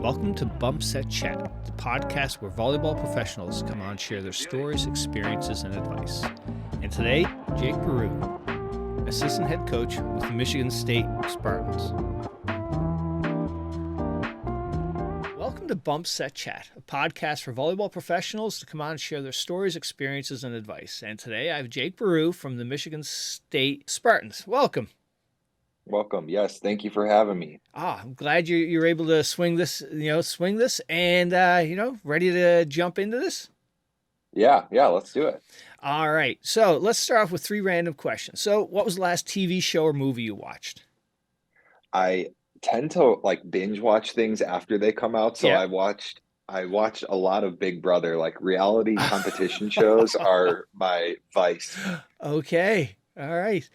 Welcome to Bump Set Chat, the podcast where volleyball professionals come on and share their stories, experiences, and advice. And today, Jake Barreau, assistant head coach with the Michigan State Spartans. Welcome to Bump Set Chat, a podcast for volleyball professionals to come on and share their stories, experiences, and advice. And today I have Jake Barreau from the Michigan State Spartans. Welcome. Welcome. Yes, thank you for having me. I'm glad you're able to swing this and ready to jump into this. Yeah, let's do it. All right. So let's start off with three random questions. So what was the last TV show or movie you watched? I tend to binge watch things after they come out. So Yeah. I watched a lot of Big Brother, reality competition shows are my vice. Okay. All right.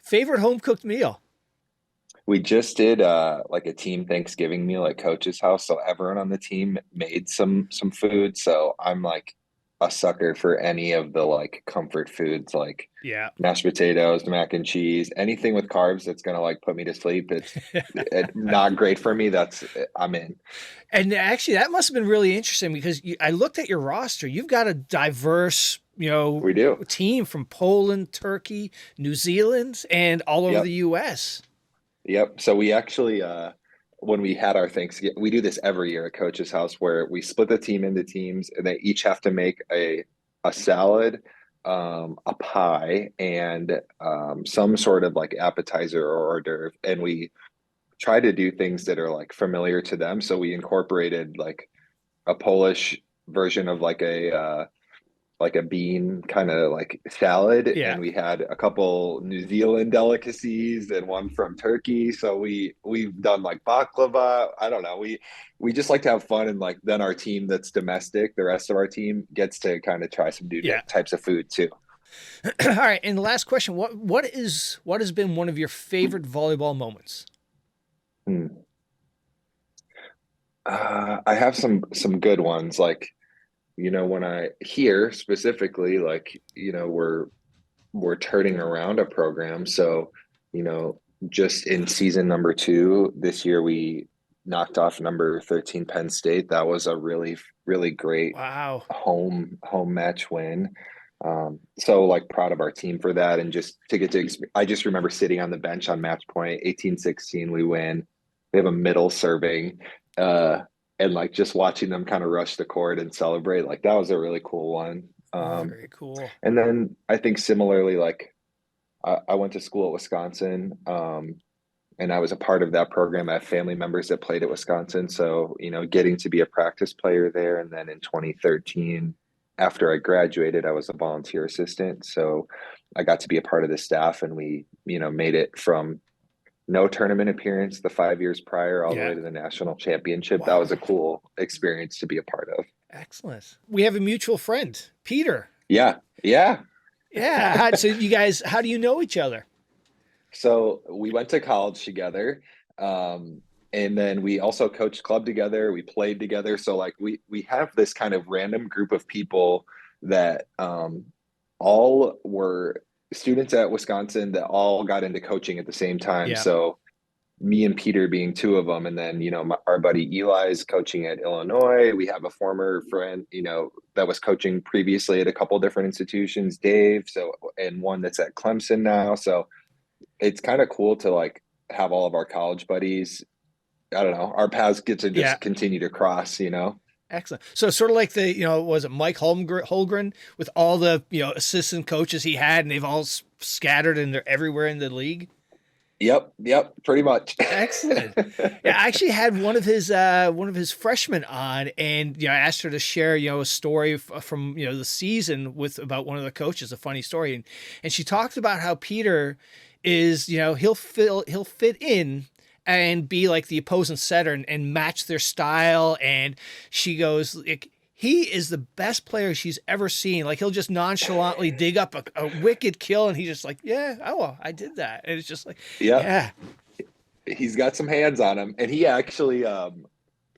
Favorite home cooked meal? We just did a team Thanksgiving meal at Coach's house. So everyone on the team made some food. So I'm a sucker for any of the comfort foods Yeah. mashed potatoes, mac and cheese, anything with carbs that's gonna put me to sleep. It's not great for me. I'm in. And actually, that must have been really interesting because I looked at your roster. You've got a diverse, We do. team from Poland, Turkey, New Zealand, and all over Yep. the U.S. Yep. So we actually, when we had our Thanksgiving, we do this every year at Coach's house where we split the team into teams and they each have to make a salad, a pie, and some sort of appetizer or hors d'oeuvre. And we try to do things that are familiar to them. So we incorporated a Polish version of a bean kind of salad, Yeah. and we had a couple New Zealand delicacies and one from Turkey. So we've done baklava. I don't know. We just like to have fun, and then our team that's domestic, the rest of our team gets to kind of try some new types of food too. All right. And the last question, what has been one of your favorite volleyball moments? I have some good ones. When I here specifically, we're turning around a program. So, just in season number 2 this year, we knocked off number 13 Penn State. That was a really, really great Wow. home match win. So proud of our team for that. And just to get to, I just remember sitting on the bench on match point, 18-16, we win. We have a middle serving, and just watching them kind of rush the court and celebrate, that was a really cool one. Very cool. And then I think similarly, I went to school at Wisconsin, and I was a part of that program. I have family members that played at Wisconsin. So, getting to be a practice player there. And then in 2013, after I graduated, I was a volunteer assistant. So I got to be a part of the staff, and we, made it from no tournament appearance the 5 years prior all the way to the national championship. Wow. That was a cool experience to be a part of. Excellent. We have a mutual friend, Peter. Yeah. So you guys, how do you know each other? So we went to college together. And then we also coached club together. We played together. So we have this kind of random group of people that all were students at Wisconsin that all got into coaching at the same time. Yeah. So me and Peter being two of them. And then, our buddy Eli is coaching at Illinois. We have a former friend, that was coaching previously at a couple different institutions, Dave. So, and one that's at Clemson now. So it's kind of cool to have all of our college buddies. I don't know, our paths get to just continue to cross, Excellent. So sort of like was it Mike Holmgren with all the, assistant coaches he had, and they've all scattered and they're everywhere in the league? Yep, pretty much. Excellent. Yeah, I actually had one of his freshmen on, and I asked her to share a story from the season about one of the coaches, a funny story, and she talked about how Peter is he'll fit in and be like the opposing setter and match their style, and she goes he is the best player she's ever seen. He'll just nonchalantly dig up a wicked kill, and he's just I did that. And it's just he's got some hands on him. And he actually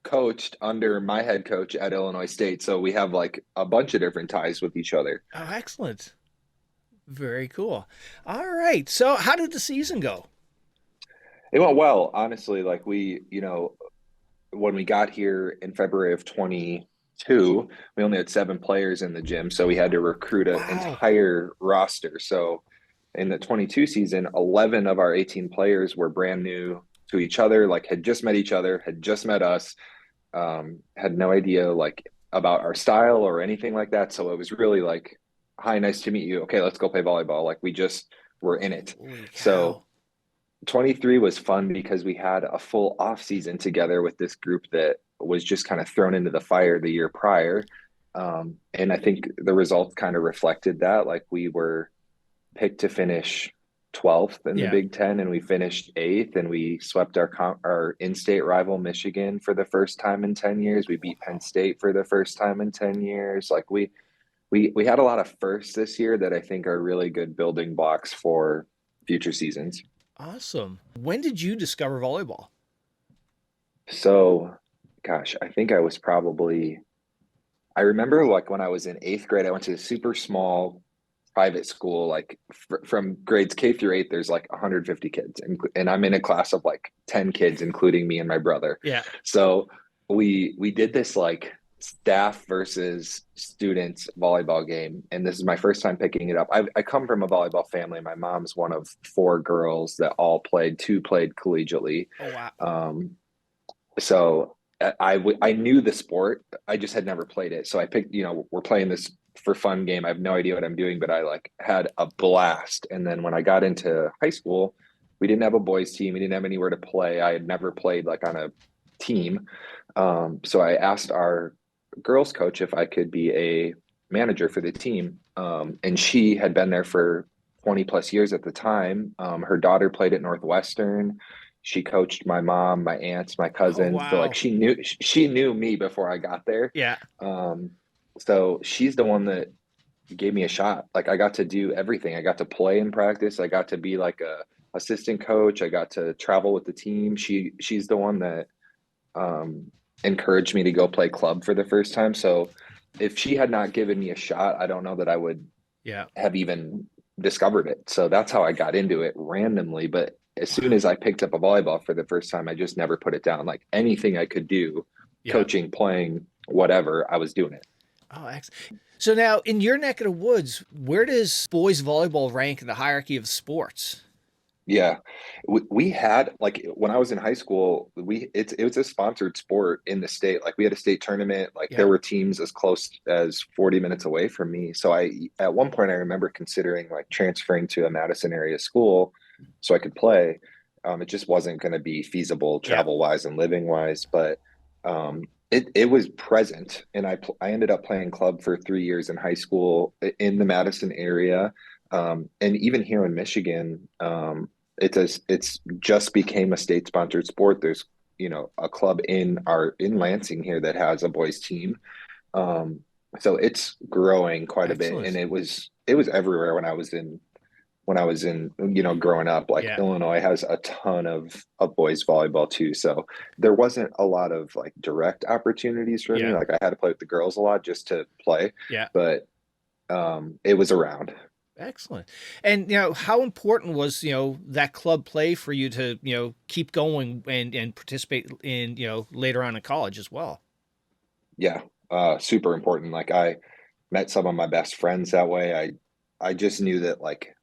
coached under my head coach at Illinois State. So we have a bunch of different ties with each other. Oh, excellent. Very cool. All right. So how did the season go? It went well, honestly. We, when we got here in February of 22, we only had 7 players in the gym, so we had to recruit an Wow. entire roster. So in the 22 season, 11 of our 18 players were brand new to each other, like had just met each other, had just met us, had no idea like about our style or anything like that. So it was really like, hi, nice to meet you. Okay, let's go play volleyball. Like we just were in it. Holy So cow. 23 was fun because we had a full off season together with this group that was just kind of thrown into the fire the year prior. And I think the results kind of reflected that. Like we were picked to finish 12th in the Yeah. Big Ten, and we finished 8th, and we swept our in-state rival Michigan for the first time in 10 years. We beat Penn Wow. State for the first time in 10 years. Like we had a lot of firsts this year that I think are really good building blocks for future seasons. Awesome. When did you discover volleyball? So, gosh, I think I was probably, I remember like when I was in 8th grade, I went to a super small private school, like from grades K through 8, there's like 150 kids, and I'm in a class of like 10 kids, including me and my brother. Yeah. So we did this like staff versus students volleyball game, and this is my first time picking it up. I come from a volleyball family. My mom's one of 4 girls that all played. 2 played collegiately. Oh, wow. So I knew the sport. I just had never played it. So I picked, we're playing this for fun game. I have no idea what I'm doing, but I like had a blast. And then when I got into high school, we didn't have a boys team. We didn't have anywhere to play. I had never played like on a team. So I asked our girls coach if I could be a manager for the team. And she had been there for 20 plus years at the time. Her daughter played at Northwestern. She coached my mom, my aunts, my Oh, cousins. So like wow. she knew me before I got there. Yeah. Um, so she's the one that gave me a shot. Like I got to do everything. I got to play in practice. I got to be like a assistant coach. I got to travel with the team. She's the one that um, encouraged me to go play club for the first time. So if she had not given me a shot, I don't know that I would Yeah. have even discovered it. So that's how I got into it randomly. But as soon Wow. as I picked up a volleyball for the first time, I just never put it down. Like anything I could do, Yeah. coaching, playing, whatever, I was doing it. Oh, excellent. So now in your neck of the woods, where does boys volleyball rank in the hierarchy of sports? Yeah, we had like when I was in high school, it was a sponsored sport in the state. Like we had a state tournament. Like Yeah. there were teams as close as 40 minutes away from me. So I at one point I remember considering like transferring to a Madison area school so I could play. It just wasn't going to be feasible Yeah. travel wise and living wise, but it was present, and I ended up playing club for 3 years in high school in the Madison area. And even here in Michigan, it's just became a state sponsored sport. There's a club in Lansing here that has a boys team. Um, so it's growing quite a bit, and Excellent. it was everywhere when I was in growing up. Like Yeah. Illinois has a ton of boys volleyball too. So there wasn't a lot of like direct opportunities for me. Yeah. Like I had to play with the girls a lot just to play, Yeah. but it was around. Excellent. And how important was, that club play for you to, keep going and participate in, later on in college as well? Yeah, super important. Like I met some of my best friends that way. I just knew that like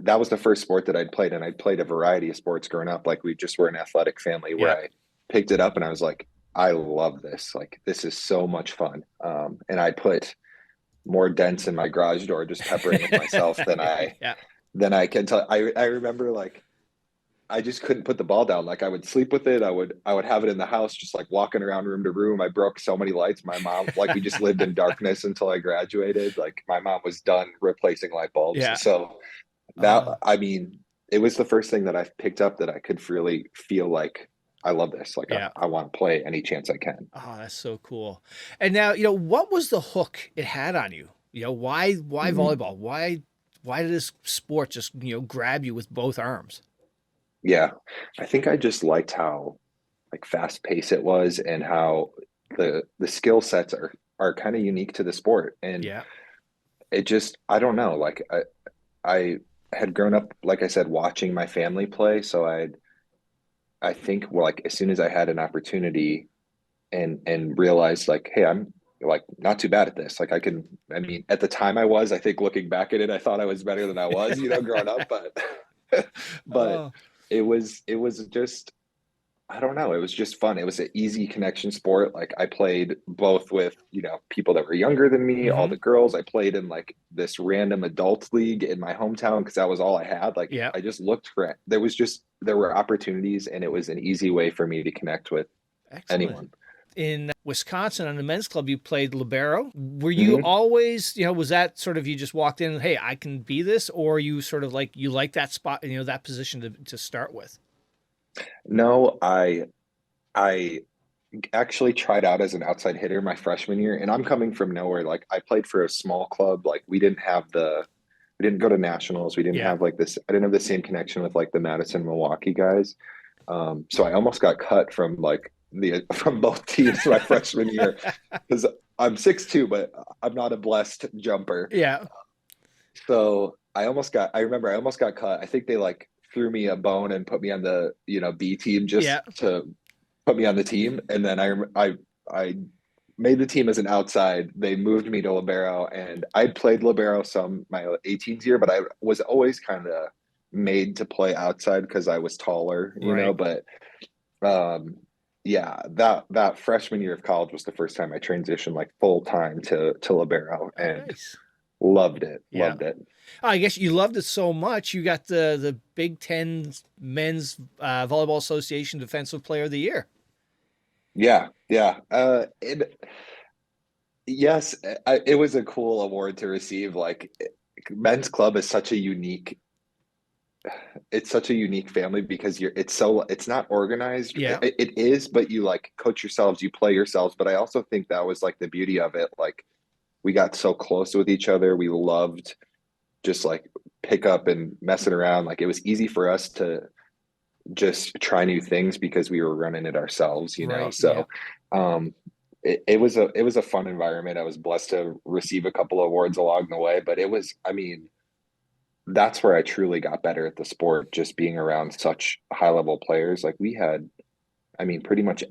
that was the first sport that I'd played, and I'd played a variety of sports growing up. Like we just were an athletic family where Yeah. I picked it up and I was like, I love this. Like this is so much fun. And I put more dents in my garage door just peppering with myself than I Yeah. than I can tell. I remember like I just couldn't put the ball down. Like I would sleep with it. I would have it in the house, just like walking around room to room. I broke so many lights. My mom, like we just lived in darkness until I graduated. Like my mom was done replacing light bulbs. Yeah. So that Oh, I mean, it was the first thing that I picked up that I could really feel like I love this. Like yeah. I want to play any chance I can. Oh, that's so cool. And now, what was the hook it had on you? Why Mhm. volleyball? Why did this sport just, grab you with both arms? Yeah, I think I just liked how like fast paced it was, and how the skill sets are kind of unique to the sport. And Yeah. it just I don't know. Like I had grown up, like I said, watching my family play, so I think, well, like as soon as I had an opportunity and realized like, hey, I'm like not too bad at this. Like I can, I mean, at the time I think looking back at it, I thought I was better than I was, growing up, but but Oh, it was just, I don't know, it was just fun. It was an easy connection sport. Like I played both with, people that were younger than me, all hmm. the girls. I played in like this random adult league in my hometown because that was all I had. Like Yeah. I just looked for it. There were opportunities and it was an easy way for me to connect with Excellent. anyone. In Wisconsin on the men's club, you played libero. Were you Mhm. always, was that sort of you just walked in and, hey, I can be this, or you sort of like you like that spot, that position to start with? No, I actually tried out as an outside hitter my freshman year, and I'm coming from nowhere. Like I played for a small club. Like we didn't go to nationals. We didn't Yeah. have like this. I didn't have the same connection with like the Madison, Milwaukee guys. So I almost got cut from like the from both teams my freshman year because I'm 6'2", but I'm not a blessed jumper. Yeah. So I remember I almost got cut. I think they like threw me a bone and put me on the, B team Yeah. just to put me on the team. And then I made the team as an outside. They moved me to libero, and I played libero some my 18th year, but I was always kind of made to play outside because I was taller, Right. But um, yeah, that freshman year of college was the first time I transitioned like full time to libero, Oh, and nice. loved it. Yeah. Loved it. I guess you loved it so much, you got the Big Ten Men's Volleyball Association Defensive Player of the Year. Yeah, yeah. Yes, it was a cool award to receive. Like men's club is such a unique, it's such a unique family because it's not organized. Yeah. It is, but you like coach yourselves, you play yourselves. But I also think that was like the beauty of it. Like we got so close with each other. We loved just like pick up and messing around. Like it was easy for us to just try new things because we were running it ourselves. Right. Yeah. So it was a fun environment. I was blessed to receive a couple of awards along the way, but I mean, that's where I truly got better at the sport, just being around such high level players. Like we had, I mean, pretty much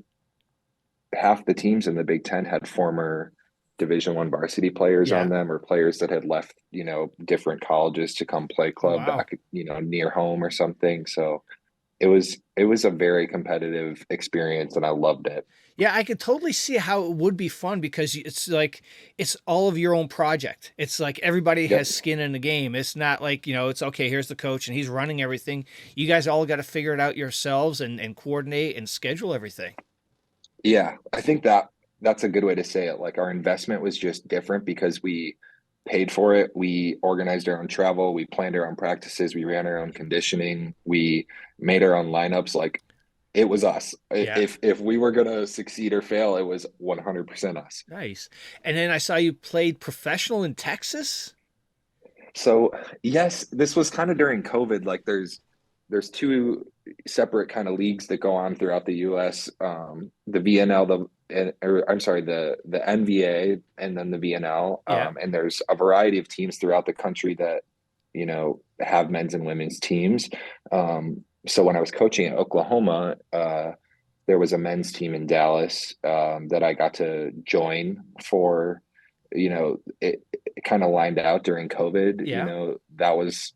half the teams in the Big Ten had former Division I varsity players on Yeah. them, or players that had left, different colleges to come play Oh, club wow. back, near home or something. So it was a very competitive experience and I loved it. Yeah, I could totally see how it would be fun because it's like it's all of your own project. It's like everybody Yep. has skin in the game. It's not like, it's okay, here's the coach and he's running everything. You guys all got to figure it out yourselves and coordinate and schedule everything. Yeah, I think that's a good way to say it. Like our investment was just different because we paid for it. We organized our own travel, we planned our own practices, we ran our own conditioning, we made our own lineups. Like it was us. Yeah. If we were gonna succeed or fail, it was 100% us. Nice. And then I saw you played professional in Texas. So yes, this was kind of during COVID. Like there's two separate kind of leagues that go on throughout the US. The VNL, or I'm sorry, the NVA and then the VNL. Yeah. And there's a variety of teams throughout the country that, have men's and women's teams. So when I was coaching at Oklahoma, there was a men's team in Dallas that I got to join for, it kind of lined out during COVID. Yeah. That was,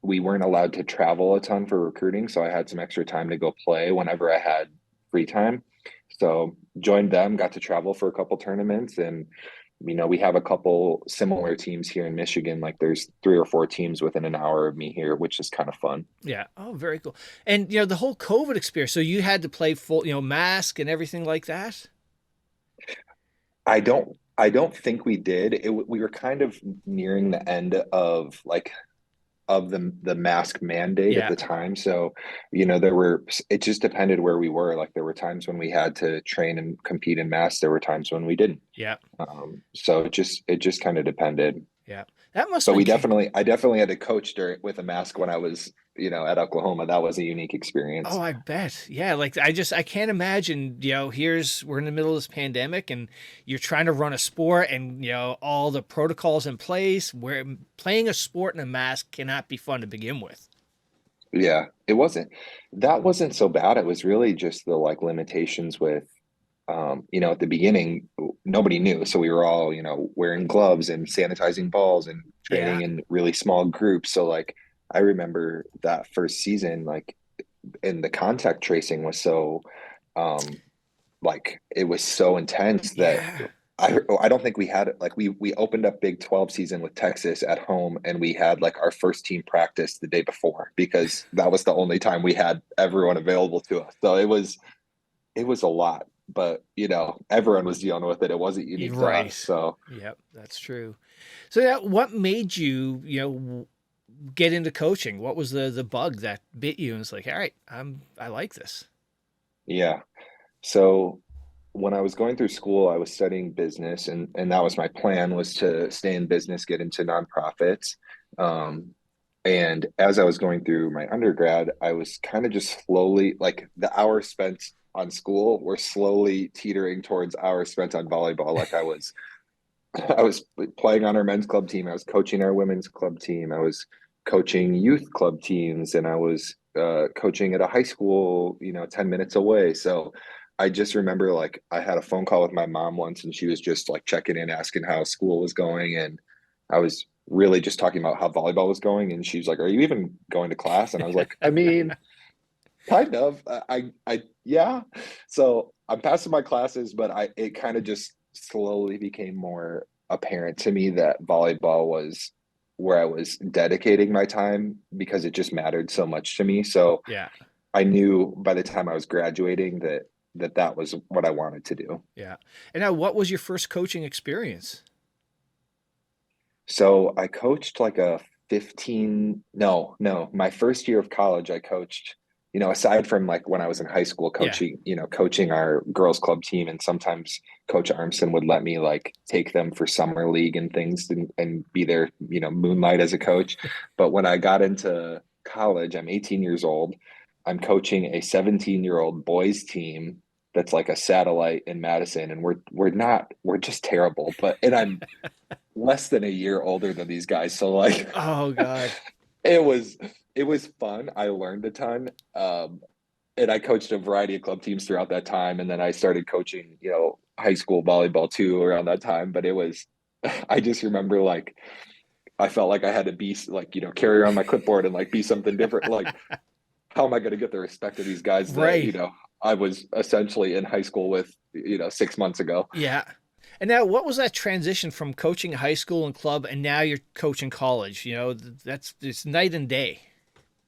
we weren't allowed to travel a ton for recruiting. So I had some extra time to go play whenever I had free time. So joined them, got to travel for a couple tournaments. And, we have a couple similar teams here in Michigan. Like there's 3 or 4 teams within an hour of me here, which is kind of fun. Yeah. Oh, very cool. And the whole COVID experience. So you had to play full, mask and everything like that. I don't think we did. We were kind of nearing the end of like of the mask mandate at Yeah. the time. So, it just depended where we were. Like there were times when we had to train and compete in masks. There were times when we didn't. Yeah. So it just kind of depended. Yeah. That must But have been. I definitely had to coach with a mask when I was, at Oklahoma. That was a unique Oh, experience. I bet. Yeah, like I can't imagine, we're in the middle of this pandemic and you're trying to run a sport and, all the protocols in place where playing a sport in a mask cannot be fun to begin with. Yeah, it wasn't that wasn't so bad. It was really just the like limitations with at the beginning nobody knew. So we were all, wearing gloves and sanitizing balls and Yeah. training in really small groups. So like I remember that first season, like and the contact tracing was so um like it was so intense that Yeah. I don't think we had it. Like we opened up Big 12 season with Texas at home and we had like our first team practice the day before because that was the only time we had everyone available to us. So it was a lot, but everyone was dealing with it. It wasn't unique to us. Right. So Yep, that's true. So yeah, what made you, get into coaching? What was the bug that bit you and it's like, all right, I like this. yeah. So when I was going through school, I was studying business and that was my plan was to stay in business, get into nonprofits. Um, and as I was going through my undergrad, I was kind of just slowly like the hours spent on school were slowly teetering towards hours spent on volleyball. Like I was playing on our men's club team. I was coaching our women's club team. I was coaching youth club teams, and I was coaching at a high school, 10 minutes away. So I just remember like I had a phone call with my mom once, and she was just like checking in, asking how school was going, and I was really just talking about how volleyball was going, and she was like, "Are you even going to class?" And I was like, "I mean, kind of. Yeah." So I'm passing my classes, but it kind of just slowly became more apparent to me that volleyball was where I was dedicating my time because it just mattered so much to me. So Yeah. I knew by the time I was graduating that was what I wanted to do. Yeah. And now what was your first coaching experience? So I coached like a 15, no, no, my first year of college, I coached, aside from like when I was in high school Yeah. coaching our girls club team. And sometimes Coach Armson would let me like take them for summer league and things and be there, moonlight as a coach. But when I got into college, I'm 18 years old. I'm coaching a 17-year-old boys team that's like a satellite in Madison. And we're just terrible. And I'm less than a year older than these guys. So like Oh God. it was it was fun. I learned a ton. And I coached a variety of club teams throughout that time. And then I started coaching, high school volleyball too around that time. But it was I just remember like I felt like I had to be like, carry around my clipboard and like be something different. Like, how am I going to get the respect of these guys that, Right. I was essentially in high school with, 6 months ago? Yeah. And now what was that transition from coaching high school and club and now you're coaching college? That's it's night and day.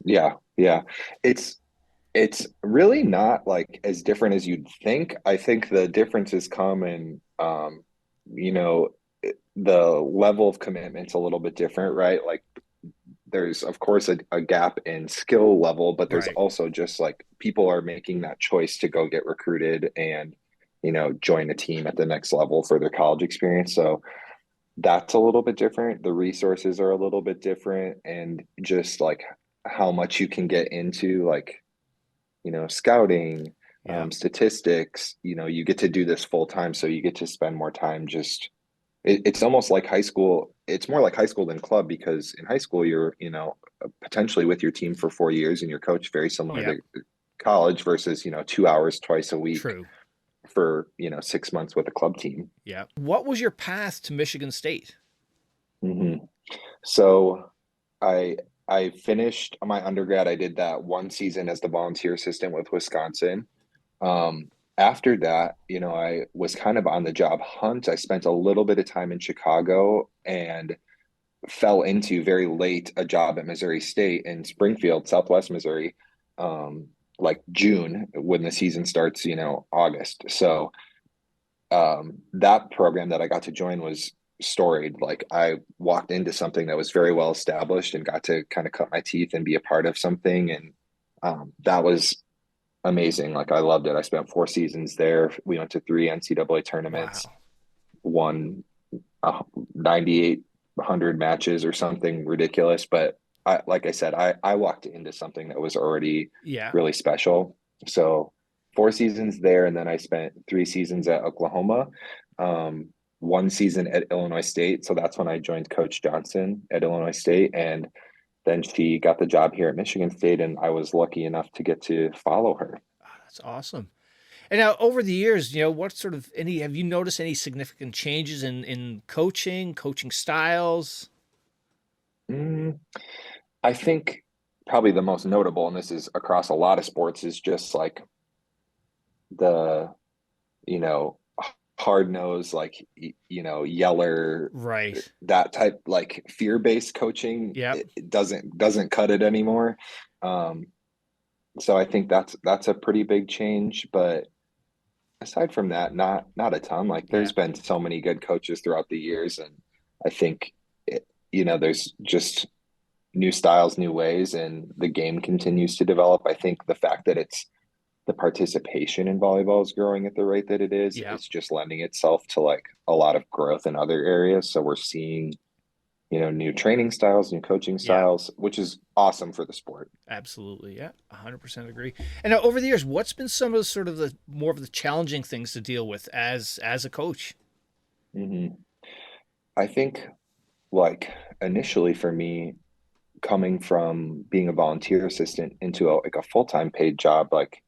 Yeah. Yeah. It's It's really not like as different as you'd think. I think the differences come in, you know, the level of commitment's a little bit different, right? Like there's of course a gap in skill level, but there's Right. also just like people are making that choice to go get recruited and, join a team at the next level for their college experience. So that's a little bit different. The resources are a little bit different and just like how much you can get into like scouting, Yeah. statistics, you get to do this full time. So you get to spend more time just, it's almost like high school. It's more like high school than club because in high school, you're, potentially with your team for 4 years and your coach very similar Yeah. to college versus, 2 hours twice a week True. for, 6 months with a club team. Yeah. What was your path to Michigan State? hmm So I I finished my undergrad. I did that one season as the volunteer assistant with Wisconsin. After that, I was kind of on the job hunt. I spent a little bit of time in Chicago and fell into very late a job at Missouri State in Springfield, Southwest Missouri, like June when the season starts, August. So that program that I got to join was storied. Like I walked into something that was very well established and got to kind of cut my teeth and be a part of something. And that was amazing. Like I loved it. I spent 4 seasons there. We went to three NCAA tournaments, Wow. won 9,800 matches or something ridiculous. But like I said, I walked into something that was already Yeah. really special. So 4 seasons there, and then I spent 3 seasons at Oklahoma, one season at Illinois State. So that's when I joined Coach Johnson at Illinois State, and then she got the job here at Michigan State, and I was lucky enough to get to follow her. Oh, that's awesome. And now over the years, what sort of have you noticed any significant changes in coaching styles? Mm, I think probably the most notable, and this is across a lot of sports, is just like the, you know, hard nose, like, yeller, Right. that type, like fear-based coaching, Yep. it doesn't cut it anymore. Um, so I think that's a pretty big change. But aside from that, not a ton. Like Yeah. there's been so many good coaches throughout the years, and I think there's just new styles, new ways, and the game continues to develop. I think the fact that the participation in volleyball is growing at the rate that it is, Yep. it's just lending itself to like a lot of growth in other areas. So we're seeing, new training styles, new coaching Yep. styles, which is awesome for the sport. Absolutely. Yeah. 100% agree. And now over the years, what's been some of the sort of the more of the challenging things to deal with as a coach? Hmm. I think like initially for me, coming from being a volunteer assistant into like a full-time paid job, like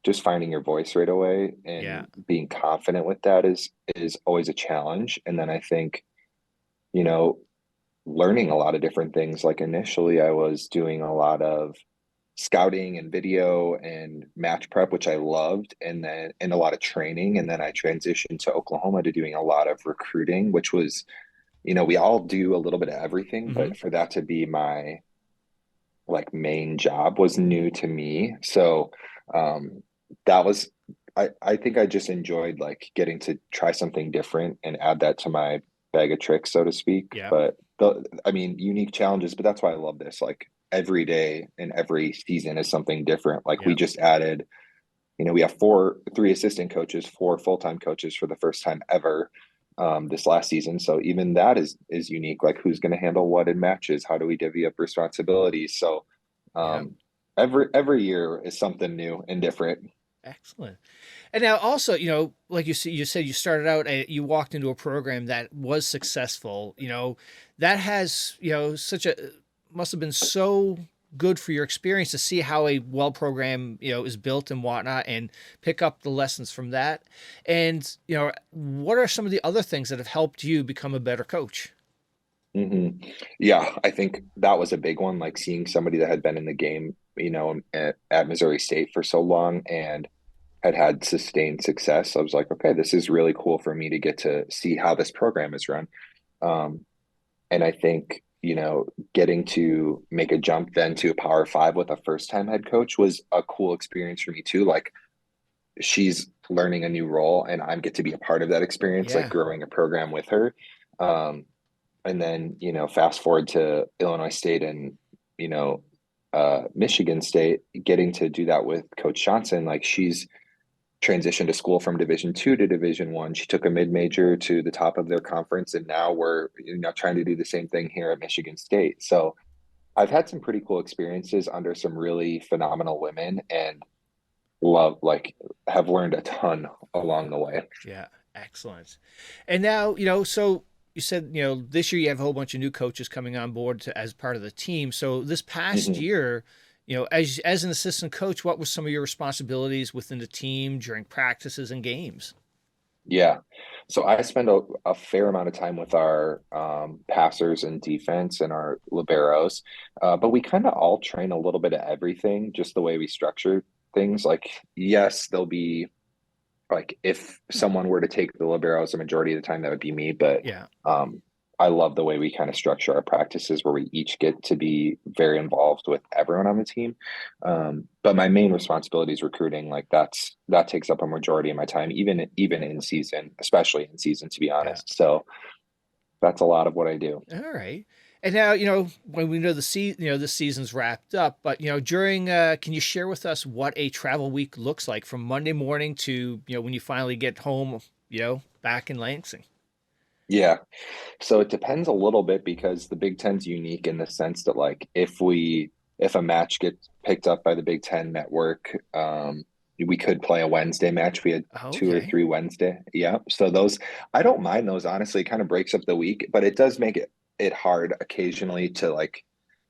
just finding your voice right away Yeah. and being confident with that is always a challenge. And then I think, you know, learning a lot of different things. Like initially I was doing a lot of scouting and video and match prep, which I loved, and a lot of training. And then I transitioned to Oklahoma to doing a lot of recruiting, which was, we all do a little bit of everything, Mm-hmm. but for that to be my like main job was new to me. So um that was I think I just enjoyed like getting to try something different and add that to my bag of tricks, so to speak. Yep. But I mean, unique challenges, but that's why I love this. Like every day and every season is something different. Like we Yep. just added, we have three assistant coaches, four full-time coaches for the first time ever this last season. So even that is unique. Like who's going to handle what in matches? How do we divvy up responsibilities? So Yep. um, every year is something new and different. Excellent. And now also, like you said you started out, you walked into a program that was successful, that has, such a, must have been so good for your experience to see how a well program, is built and whatnot and pick up the lessons from that. And, what are some of the other things that have helped you become a better coach? Hmm. Yeah, I think that was a big one. Like seeing somebody that had been in the game, at Missouri State for so long and had sustained success. I was like, okay, this is really cool for me to get to see how this program is run. Um, and I think, getting to make a jump then to a Power Five with a first time head coach was a cool experience for me too. Like she's learning a new role and I get to be a part of that experience, like Yeah. growing a program with her. Um, and then, fast forward to Illinois State and, you know, Michigan State, getting to do that with Coach Johnson. Like she's transitioned to school from Division 2 to Division 1. She took a mid-major to the top of their conference, and now we're, trying to do the same thing here at Michigan State. So I've had some pretty cool experiences under some really phenomenal women, and love like have learned a ton along the way. Yeah, excellent. And now, so you said, this year you have a whole bunch of new coaches coming on board as part of the team. So this past Mhm. year, as an assistant coach, what were some of your responsibilities within the team during practices and games? Yeah. So I spend a fair amount of time with our passers and defense and our liberos, but we kind of all train a little bit of everything, just the way we structure things. Like, yes, there'll be like if someone were to take the liberos the majority of the time, that would be me. But Yeah. um, I love the way we kind of structure our practices where we each get to be very involved with everyone on the team. But my main responsibility is recruiting. Like that takes up a majority of my time, even in season, especially in season, to be Yeah. honest. So that's a lot of what I do. All right. And now, when we know the season's wrapped up, but during can you share with us what a travel week looks like from Monday morning to, when you finally get home, back in Lansing? Yeah. So it depends a little bit because the Big Ten's unique in the sense that like if a match gets picked up by the Big Ten network, we could play a Wednesday match. We had two or Okay. three Wednesday. Yeah. So those I don't mind those honestly. It kind of breaks up the week, but it does make it hard occasionally to like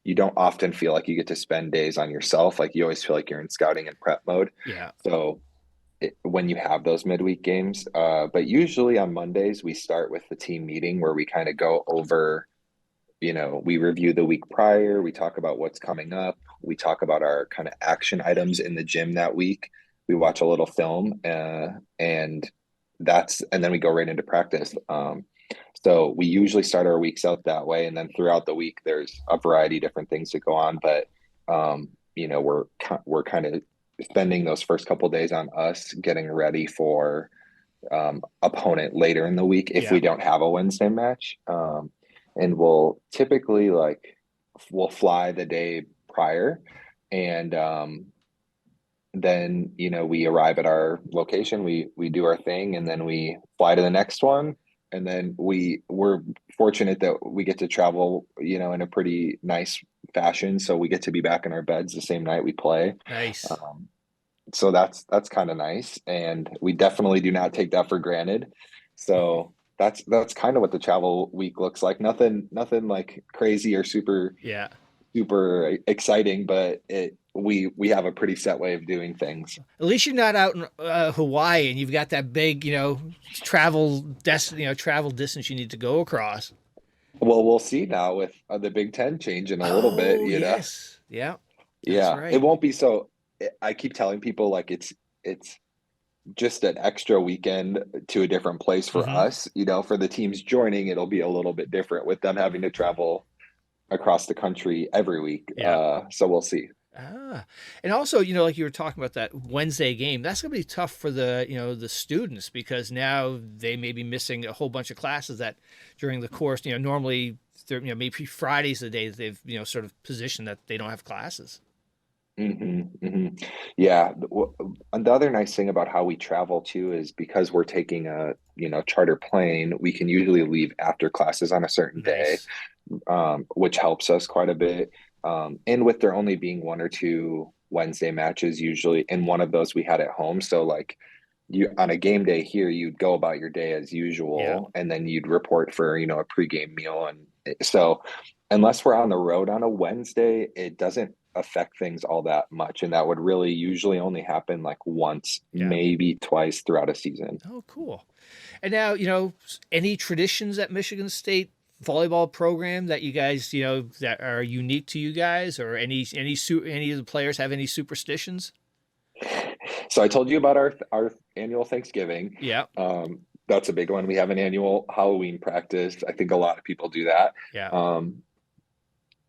you don't often feel like you get to spend days on yourself. Like you always feel like you're in scouting and prep mode. Yeah. So when you have those midweek games, but usually on Mondays we start with the team meeting where we kind of go over, we review the week prior, we talk about what's coming up, we talk about our kind of action items in the gym that week. We watch a little film, and then we go right into practice. So we usually start our weeks out that way, and then throughout the week, there's a variety of different things that go on. But we're kind of spending those first couple of days on us getting ready for opponent later in the week if Yeah. we don't have a Wednesday match. And we'll typically we'll fly the day prior, and then we arrive at our location, we do our thing, and then we fly to the next one, and then we're fortunate that we get to travel in a pretty nice fashion, so we get to be back in our beds the same night we play. Nice. So that's kind of nice, and we definitely do not take that for granted. So that's kind of what the travel week looks like. Nothing like crazy or Yeah. super exciting, but we have a pretty set way of doing things. At least you're not out in Hawaii and you've got that big, travel distance you need to go across. Well, we'll see now with the Big Ten changing a little bit, Oh, yes. Yeah. That's Yeah, it right. won't be so. I keep telling people like it's just an extra weekend to a different place for Hmm. us. For the teams joining, it'll be a little bit different with them having to travel across the country every week. Yeah. So we'll see. Ah, and also, like you were talking about that Wednesday game, that's going to be tough for the students because now they may be missing a whole bunch of classes that during the course, normally they're, maybe Friday's the day that they've, sort of positioned that they don't have classes. Yeah. And the other nice thing about how we travel too is because we're taking a, charter plane, we can usually leave after classes on a certain day, Nice. which helps us quite a bit. And with there only being one or two Wednesday matches, usually, and one of those we had at home. So like you on a game day here, you'd go about your day as Yeah. usual, and then you'd report for, a pregame meal. And so unless we're on the road on a Wednesday, it doesn't affect things all that much. And that would really usually only happen like once, Yeah. maybe twice throughout a season. Oh, cool. And now, any traditions at Michigan State volleyball program that you guys, that are unique to you guys, or any of the players have any superstitions? So I told you about our annual Thanksgiving. Yeah. That's a big one. We have an annual Halloween practice. I think a lot of people do that. Yeah.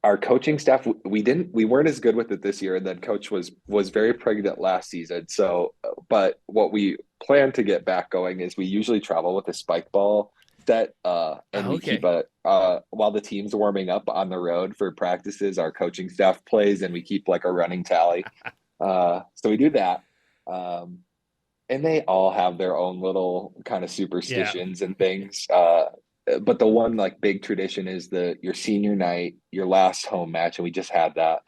Our coaching staff, we weren't as good with it this year, and then coach was very pregnant last season. So but what we plan to get back going is we usually travel with a spike ball set, and Oh, we keep okay. a while the team's warming up on the road for practices, our coaching staff plays, and we keep like a running tally. So we do that. um, and they all have their own little kind of Yeah. superstitions and things. But the one like big tradition is your senior night, your last home match, and we just had that.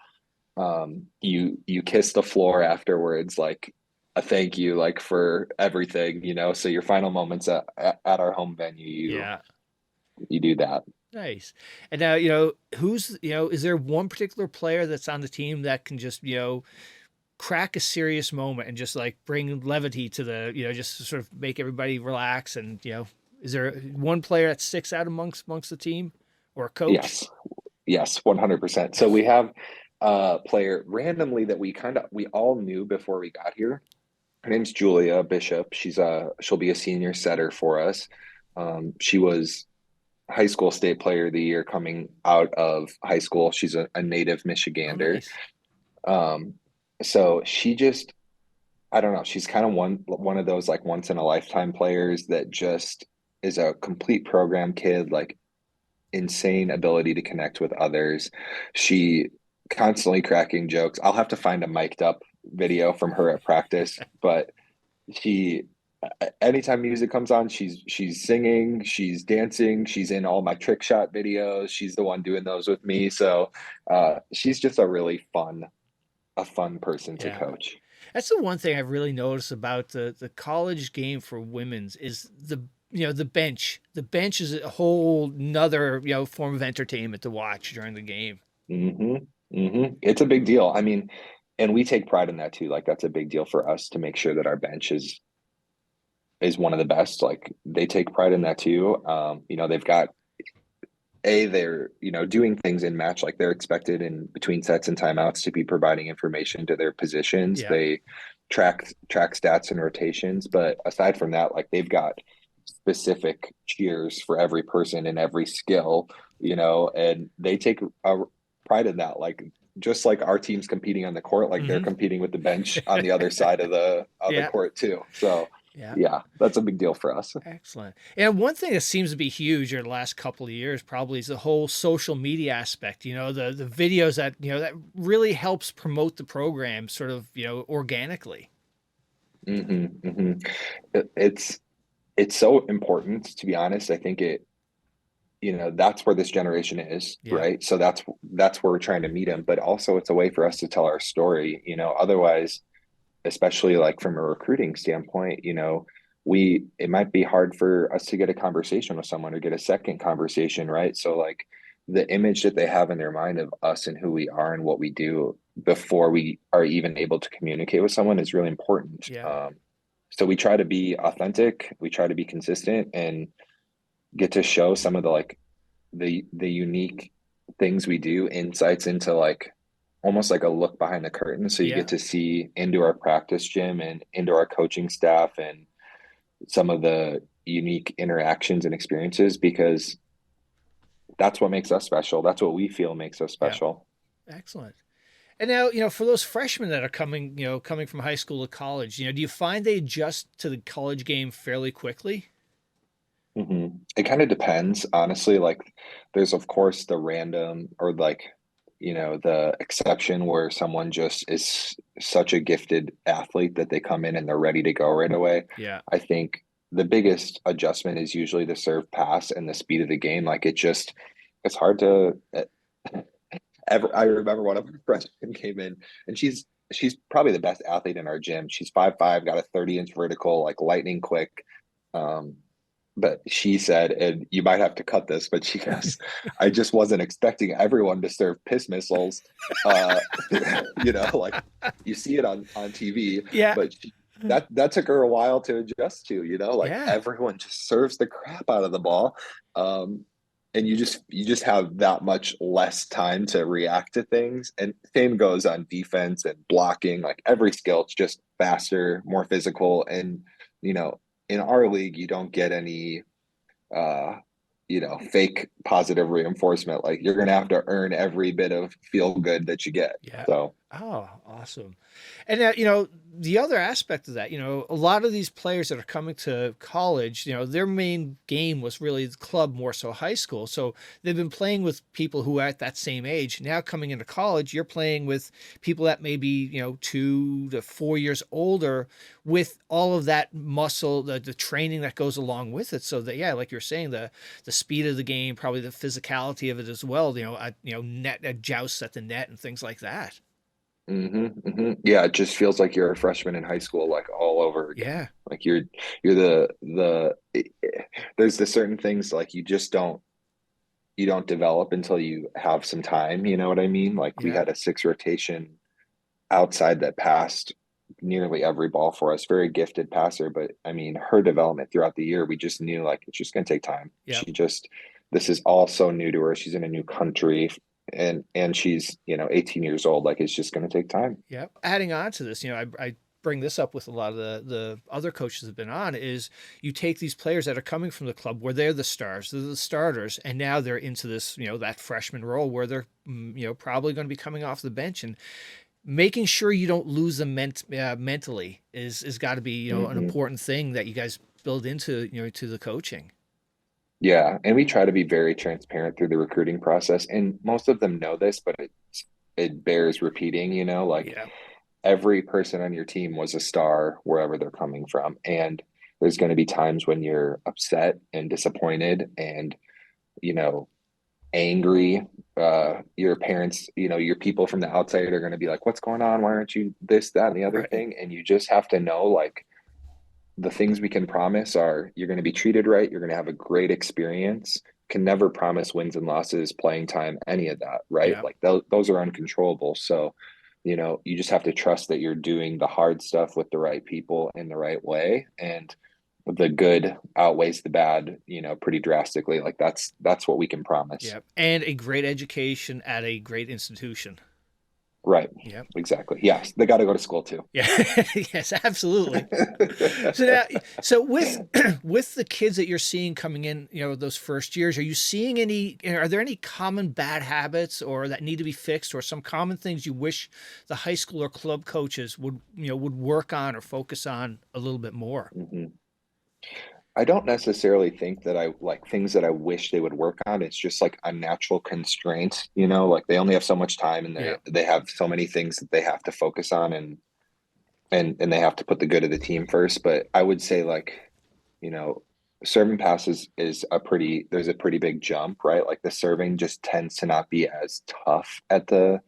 You kiss the floor afterwards, like a thank you, like for everything, So your final moments at our home venue, Yeah. you do that. Nice. And now, who's, is there one particular player that's on the team that can just, crack a serious moment and just like bring levity to the, just to sort of make everybody relax and, is there one player that sticks out amongst the team or a coach? Yes, yes, 100%. So we have a player randomly that we all knew before we got here. Her name's Julia Bishop. She'll be a senior setter for us. She was high school state player of the year coming out of high school. She's a native Oh, Michigander. nice. Um, so she just, I don't know, she's kind of one of those like once in a lifetime players that just is a complete program kid, like insane ability to connect with others. She constantly cracking jokes. I'll have to find a mic'd up video from her at practice, but she anytime music comes on, she's singing, she's dancing, she's in all my trick shot videos. She's the one doing those with me. So she's just a fun person to Yeah. coach. That's the one thing I've really noticed about the college game for women's is the bench. The bench is a whole nother, form of entertainment to watch during the game. hmm It's a big deal. I mean, and we take pride in that too. Like that's a big deal for us to make sure that our bench is one of the best. Like they take pride in that too. They've got they're doing things in match, like they're expected in between sets and timeouts to be providing information to their positions. Yeah. They track stats and rotations, but aside from that, like they've got specific cheers for every person and every skill, and they take a pride in that. Like just like our team's competing on the court, like they're Hmm. competing with the bench on the other side of the Yeah. court too. So Yeah. yeah, that's a big deal for us. Excellent. And one thing that seems to be huge in the last couple of years probably is the whole social media aspect, the videos that, that really helps promote the program sort of, organically. hmm hmm It's so important, to be honest. I think that's where this generation is, Yeah. right? So that's where we're trying to meet them, but also it's a way for us to tell our story. Otherwise, especially like from a recruiting standpoint, it might be hard for us to get a conversation with someone or get a second conversation, right? So like the image that they have in their mind of us and who we are and what we do before we are even able to communicate with someone is really important. Yeah. So we try to be authentic, we try to be consistent, and get to show some of the unique things we do, insights into like almost like a look behind the curtain. So you Yeah. get to see into our practice gym and into our coaching staff and some of the unique interactions and experiences, because that's what makes us special. That's what we feel makes us Yeah. special. Excellent. And now, for those freshmen that are coming from high school to college, do you find they adjust to the college game fairly quickly? It kind of depends, honestly. Like, there's of course the random or like, the exception where someone just is such a gifted athlete that they come in and they're ready to go right away. Yeah. I think the biggest adjustment is usually the serve pass and the speed of the game. Like, it's hard to ever. I remember one of our freshmen came in and she's probably the best athlete in our gym. She's 5'5", got a 30-inch vertical, like lightning quick. Um, but she said, and you might have to cut this, but she goes, I just wasn't expecting everyone to serve piss missiles. Uh, like you see it on TV, Yeah. but that took her a while to adjust to, like Yeah. everyone just serves the crap out of the ball. And you just have that much less time to react to things. And same goes on defense and blocking, like every skill, it's just faster, more physical. And, you know, in our league, you don't get any uh fake positive reinforcement. Like you're gonna have to earn every bit of feel good that you get. Yeah. So Oh, awesome. And now, the other aspect of that, a lot of these players that are coming to college, their main game was really the club more so high school. So they've been playing with people who are at that same age. Now coming into college, you're playing with people that may be, 2 to 4 years older with all of that muscle, the training that goes along with it. So that, yeah, like you're saying, the speed of the game, probably the physicality of it as well, net jousts at the net and things like that. yeah, it just feels like you're a freshman in high school, like all over again. Yeah. Like you're there's the certain things like you don't develop until you have some time, you know what I mean? Like we Yeah. had a six rotation outside that passed nearly every ball for us. Very gifted passer, but I mean, her development throughout the year, we just knew like it's just going to take time. Yep. This is all so new to her. She's in a new country, and she's 18 years old. Like it's just going to take time. Yep. Adding on to this, I bring this up with a lot of the other coaches that have been on is you take these players that are coming from the club where they're the stars, they're the starters, and now they're into this, that freshman role where they're, probably going to be coming off the bench, and making sure you don't lose them mentally is got to be, an hmm important thing that you guys build into, to the coaching. Yeah, and we try to be very transparent through the recruiting process, and most of them know this, but it bears repeating. Like Yeah. every person on your team was a star wherever they're coming from. And there's going to be times when you're upset and disappointed and, you know, angry. Your parents, your people from the outside are going to be like, what's going on? Why aren't you this, that, and the other Right. thing? And you just have to know, like, the things we can promise are you're going to be treated right. You're going to have a great experience. can never promise wins and losses, playing time, any of that, right? Yeah. Like those are uncontrollable. So, you just have to trust that you're doing the hard stuff with the right people in the right way, and the good outweighs the bad, pretty drastically. Like that's what we can promise. Yeah. And a great education at a great institution. Right. Yeah. Exactly. Yes, they got to go to school too. Yeah. Yes, absolutely. So now, so with with the kids that you're seeing coming in, those first years, are you seeing are there any common bad habits or that need to be fixed, or some common things you wish the high school or club coaches would work on or focus on a little bit more? Mhm. I don't necessarily think that I like things that I wish they would work on. It's just like unnatural constraints, like they only have so much time, and Yeah. they have so many things that they have to focus on, and they have to put the good of the team first. But I would say, like, you know, serving passes is there's a pretty big jump, right? Like the serving just tends to not be as tough at the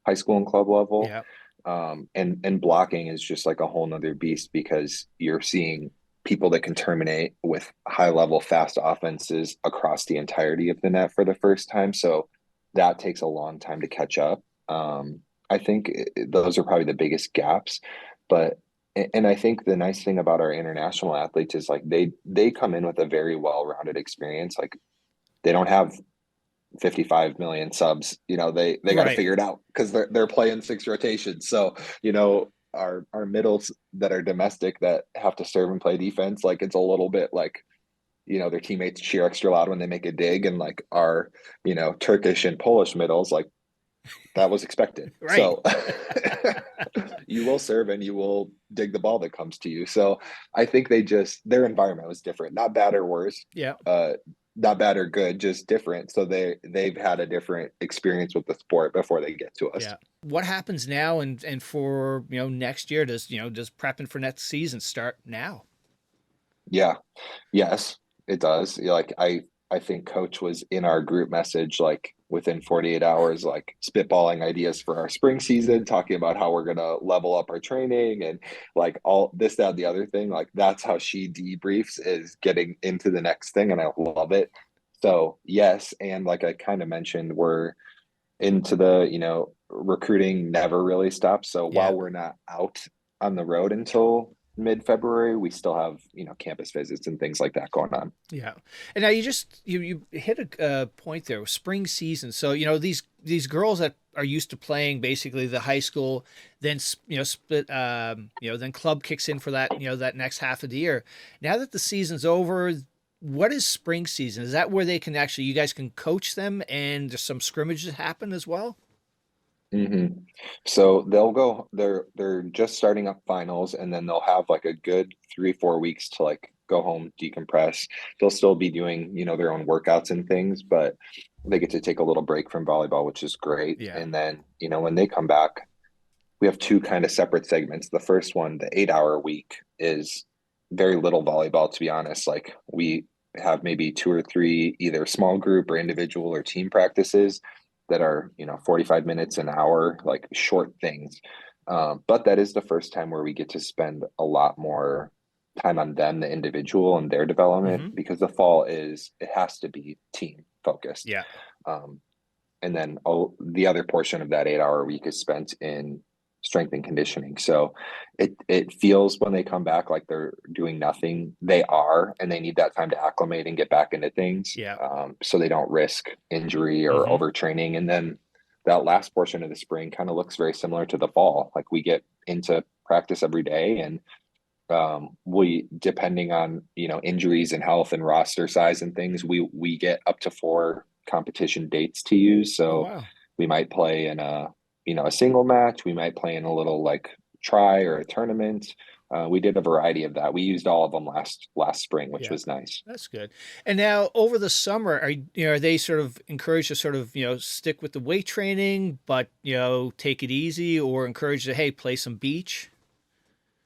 high school and club level. Yeah. And blocking is just like a whole nother beast, because you're seeing people that can terminate with high level fast offenses across the entirety of the net for the first time. So that takes a long time to catch up. I think those are probably the biggest gaps. But and I think the nice thing about our international athletes is like they come in with a very well-rounded experience. Like they don't have 55 million subs. They got to Right. figure it out because they're playing six rotations. So, our middles that are domestic that have to serve and play defense, like it's a little bit like, their teammates cheer extra loud when they make a dig, and like our, Turkish and Polish middles, like that was expected. Right. So you will serve and you will dig the ball that comes to you. So I think their environment was different, not bad or worse. Yeah. Not bad or good, just different. So they've had a different experience with the sport before they get to us. Yeah. What happens now and for, next year? Does prepping for next season start now? Yeah. Yes, it does. Like I think coach was in our group message like within 48 hours, like spitballing ideas for our spring season, talking about how we're gonna level up our training and like all this, that, the other thing. Like that's how she debriefs, is getting into the next thing, and I love it. So yes, and like I kind of mentioned, we're into the, recruiting never really stops. So Yeah. while we're not out on the road until mid-February, we still have, campus visits and things like that going on. Yeah. And now you hit a point there with spring season. So, these girls that are used to playing basically the high school, then, split, then club kicks in for that, that next half of the year. Now that the season's over, what is spring season? Is that where they can actually, you guys can coach them and there's some scrimmages happen as well? hmm So they're just starting up finals, and then they'll have like a good 3, 4 weeks to like go home, decompress. They'll still be doing, their own workouts and things, but they get to take a little break from volleyball, which is great. Yeah. And then, when they come back, we have two kind of separate segments. The first one, the 8 hour week, is very little volleyball, to be honest. Like we have maybe two or three either small group or individual or team practices that are, 45 minutes, an hour, like short things. But that is the first time where we get to spend a lot more time on them, the individual, and their development, Mm-hmm. because the fall it has to be team focused. Yeah. Um, and then the other portion of that 8 hour week is spent in strength and conditioning. So it feels when they come back like they're doing nothing. They are, and they need that time to acclimate and get back into things, Yeah. so they don't risk injury or Mm-hmm. overtraining. And then that last portion of the spring kind of looks very similar to the fall. Like we get into practice every day, and we, depending on, injuries and health and roster size and things, we get up to 4 competition dates to use. Oh, So wow. we might play in a single match. We might play in a little like try or a tournament. We did a variety of that. We used all of them last spring, which Yeah. was nice. That's good. And now over the summer, are they sort of encouraged to sort of, stick with the weight training, but, take it easy, or encouraged to, hey, play some beach?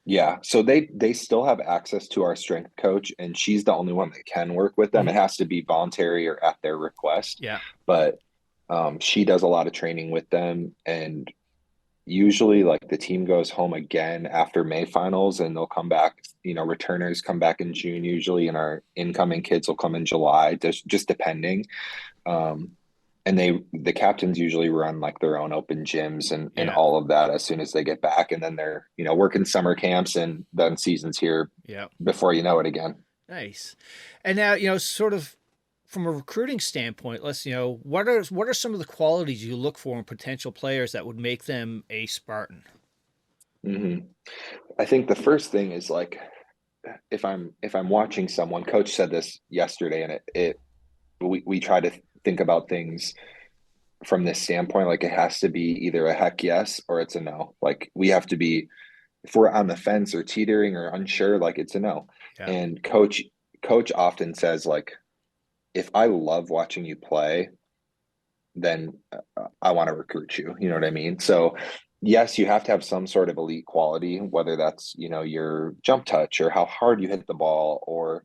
Yeah, so they still have access to our strength coach, and she's the only one that can work with them. It Hmm. has to be voluntary or at their request, Yeah. but she does a lot of training with them, and usually like the team goes home again after May finals and they'll come back, returners come back in June usually, and our incoming kids will come in July, just depending. Um, and the captains usually run like their own open gyms and Yeah. all of that as soon as they get back. And then they're, working summer camps and then season's here Yeah. before you know it again. Nice. And now, sort of from a recruiting standpoint, let's, what are some of the qualities you look for in potential players that would make them a Spartan? hmm I think the first thing is like if I'm watching someone, coach said this yesterday, and we try to think about things from this standpoint. Like it has to be either a heck yes or it's a no. Like we have to be, if we're on the fence or teetering or unsure, like it's a no. Yeah. And coach often says like, if I love watching you play, then I want to recruit you. You know what I mean? So yes, you have to have some sort of elite quality, whether that's, your jump touch or how hard you hit the ball, or,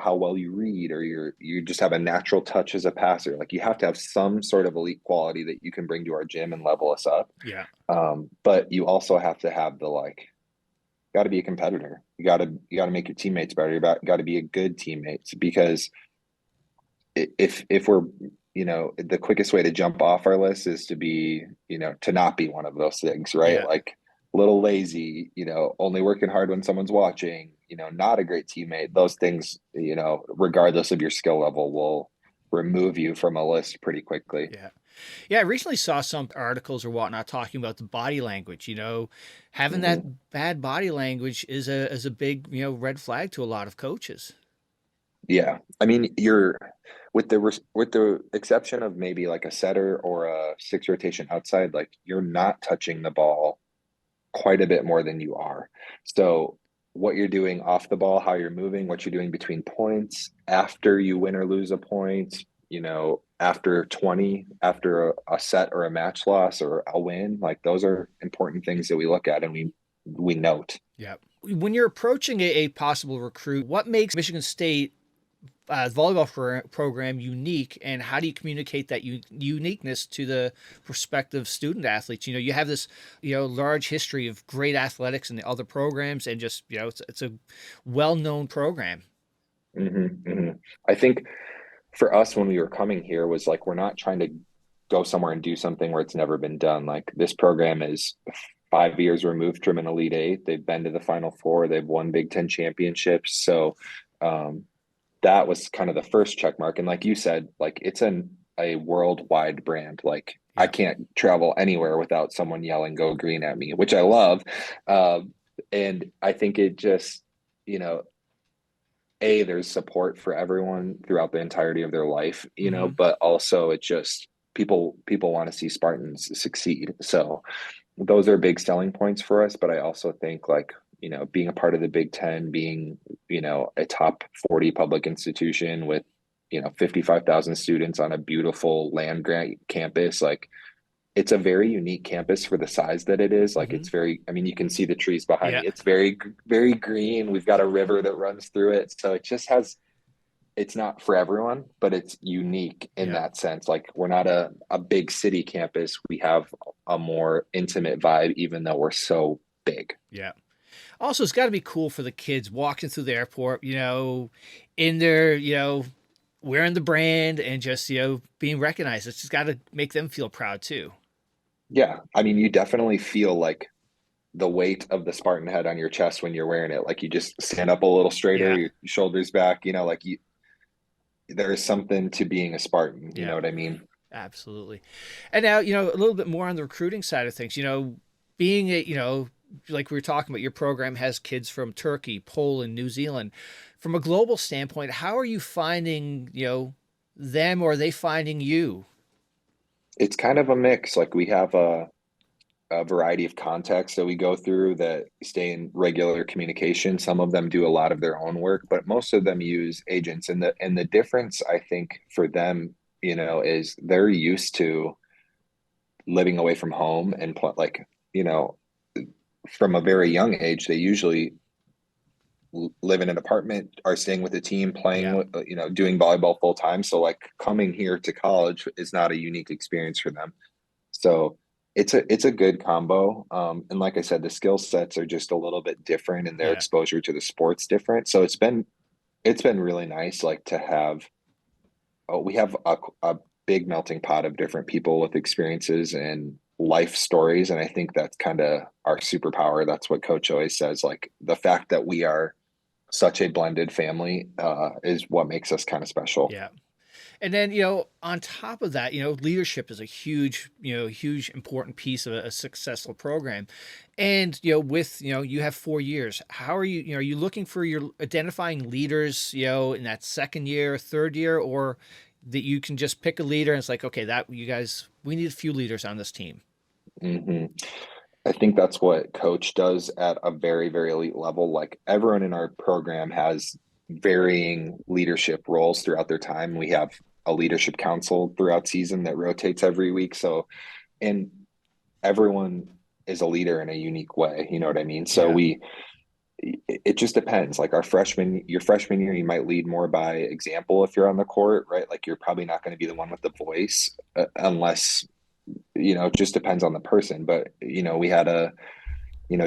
how well you read, or you just have a natural touch as a passer. Like you have to have some sort of elite quality that you can bring to our gym and level us up. Yeah. But you also have to have the like, got to be a competitor. You got to make your teammates better. Got to be a good teammate, because if we're, the quickest way to jump off our list is to be, to not be one of those things, right? Yeah. Like a little lazy, only working hard when someone's watching, not a great teammate. Those things, regardless of your skill level, will remove you from a list pretty quickly. Yeah. Yeah. I recently saw some articles or whatnot talking about the body language, having that hmm bad body language is a big, red flag to a lot of coaches. Yeah, I mean, you're with the exception of maybe like a setter or a six rotation outside, like you're not touching the ball quite a bit more than you are. So what you're doing off the ball, how you're moving, what you're doing between points, after you win or lose a point, after 20, after a set or a match loss or a win, like those are important things that we look at and we note. Yeah. When you're approaching a possible recruit, what makes Michigan State volleyball program unique, and how do you communicate that uniqueness to the prospective student athletes? You have this, large history of great athletics in the other programs, and just, it's a well-known program. hmm hmm I think for us when we were coming here was like we're not trying to go somewhere and do something where it's never been done. Like this program is 5 years removed from an Elite Eight. They've been to the Final Four. They've won Big Ten championships. So um, that was kind of the first check mark. And like you said, like it's a worldwide brand. Like I Yeah. can't travel anywhere without someone yelling "Go Green" at me, which I love. And I think it just, you know, there's support for everyone throughout the entirety of their life, Hmm. but also it just people want to see Spartans succeed. So those are big selling points for us. But I also think like, being a part of the Big Ten, being, a top 40 public institution with, 55,000 students on a beautiful land grant campus, like it's a very unique campus for the size that it is. Like Hmm. it's very, I mean, you can see the trees behind Yeah. me. It's very, very green. We've got a river that runs through it. So it just has, it's not for everyone, but it's unique in Yeah. that sense. Like we're not a big city campus. We have a more intimate vibe, even though we're so big. Yeah. Also, it's got to be cool for the kids walking through the airport, in their, wearing the brand and just, being recognized. It's just got to make them feel proud too. Yeah. I mean, you definitely feel like the weight of the Spartan head on your chest when you're wearing it. Like you just stand up a little straighter, Yeah. your shoulders back, like there is something to being a Spartan. You Yeah. know what I mean? Absolutely. And now, a little bit more on the recruiting side of things, being a, like we were talking about, your program has kids from Turkey, Poland, New Zealand. From a global standpoint, how are you finding, them, or are they finding you? It's kind of a mix. Like we have a variety of contacts that we go through that stay in regular communication. Some of them do a lot of their own work, but most of them use agents. And the difference I think for them, is they're used to living away from home and like, you know, from a very young age, they usually live in an apartment, are staying with a team, playing Yeah. with, doing volleyball full time. So like coming here to college is not a unique experience for them. So it's a good combo. And like I said, the skill sets are just a little bit different and their Yeah. exposure to the sport's different. So it's been really nice like to have we have a big melting pot of different people with experiences and life stories. And I think that's kind of our superpower. That's what coach always says. Like the fact that we are such a blended family is what makes us kind of special. Yeah. And then, on top of that, leadership is a huge, huge important piece of a successful program. And, with, you have 4 years, how are you looking for your identifying leaders, in that second year, third year, or that you can just pick a leader and it's like, okay, that you guys, we need a few leaders on this team. hmm I think that's what coach does at a very, very elite level. Like everyone in our program has varying leadership roles throughout their time. We have a leadership council throughout season that rotates every week. So, and everyone is a leader in a unique way. You know what I mean? So Yeah. it just depends. Like your freshman year, you might lead more by example if you're on the court, right? Like you're probably not going to be the one with the voice unless, it just depends on the person. But, we had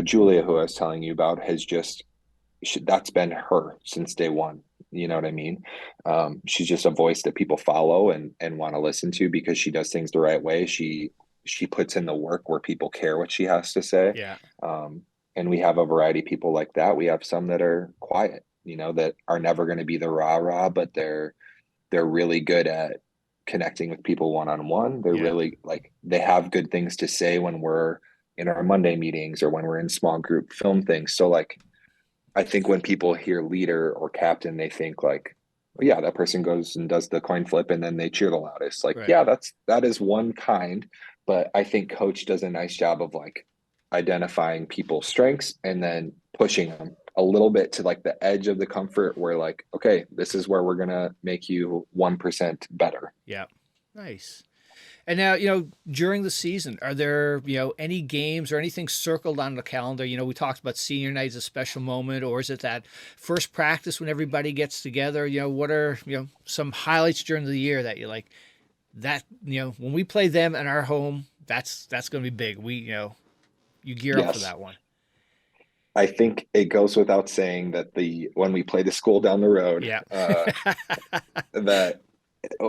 Julia, who I was telling you about, that's been her since day one. You know what I mean? She's just a voice that people follow and want to listen to because she does things the right way. She puts in the work where people care what she has to say. Yeah. Um, and we have a variety of people like that. We have some that are quiet, that are never going to be the rah rah, but they're really good at connecting with people one on one. They're Yeah. really like they have good things to say when we're in our Monday meetings or when we're in small group film things. So like I think when people hear leader or captain, they think like, well, yeah, that person goes and does the coin flip and then they cheer the loudest. Like, Right. yeah, that is one kind, but I think coach does a nice job of like identifying people's strengths and then pushing them a little bit to like the edge of the comfort where like, okay, this is where we're gonna make you 1% better. Yeah. Nice. And now, during the season, are there, any games or anything circled on the calendar? We talked about senior night as a special moment, or is it that first practice when everybody gets together? What are, some highlights during the year that you like that, when we play them in our home, that's going to be big. You gear up for Yes. that one. I think it goes without saying that the when we play the school down the road, Yeah. that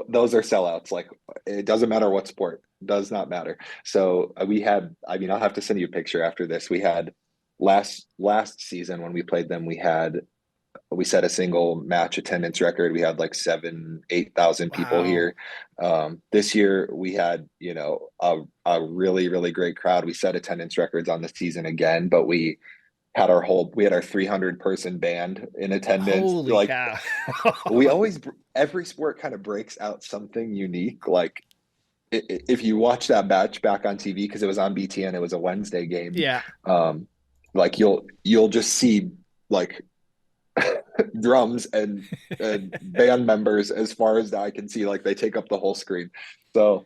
those are sellouts. Like it doesn't matter what sport, does not matter. So we had, I mean, I'll have to send you a picture after this. We had last season when we played them, we set a single match attendance record. We had like 8,000 people Wow. here. This year we had, a really, really great crowd. We set attendance records on the season again, but we had our 300 person band in attendance. Holy Like cow. we always, every sport kind of breaks out something unique. Like if you watch that match back on TV, because it was on BTN, it was a Wednesday game. Yeah. Um, like you'll just see like drums and band members as far as I can see, like they take up the whole screen. So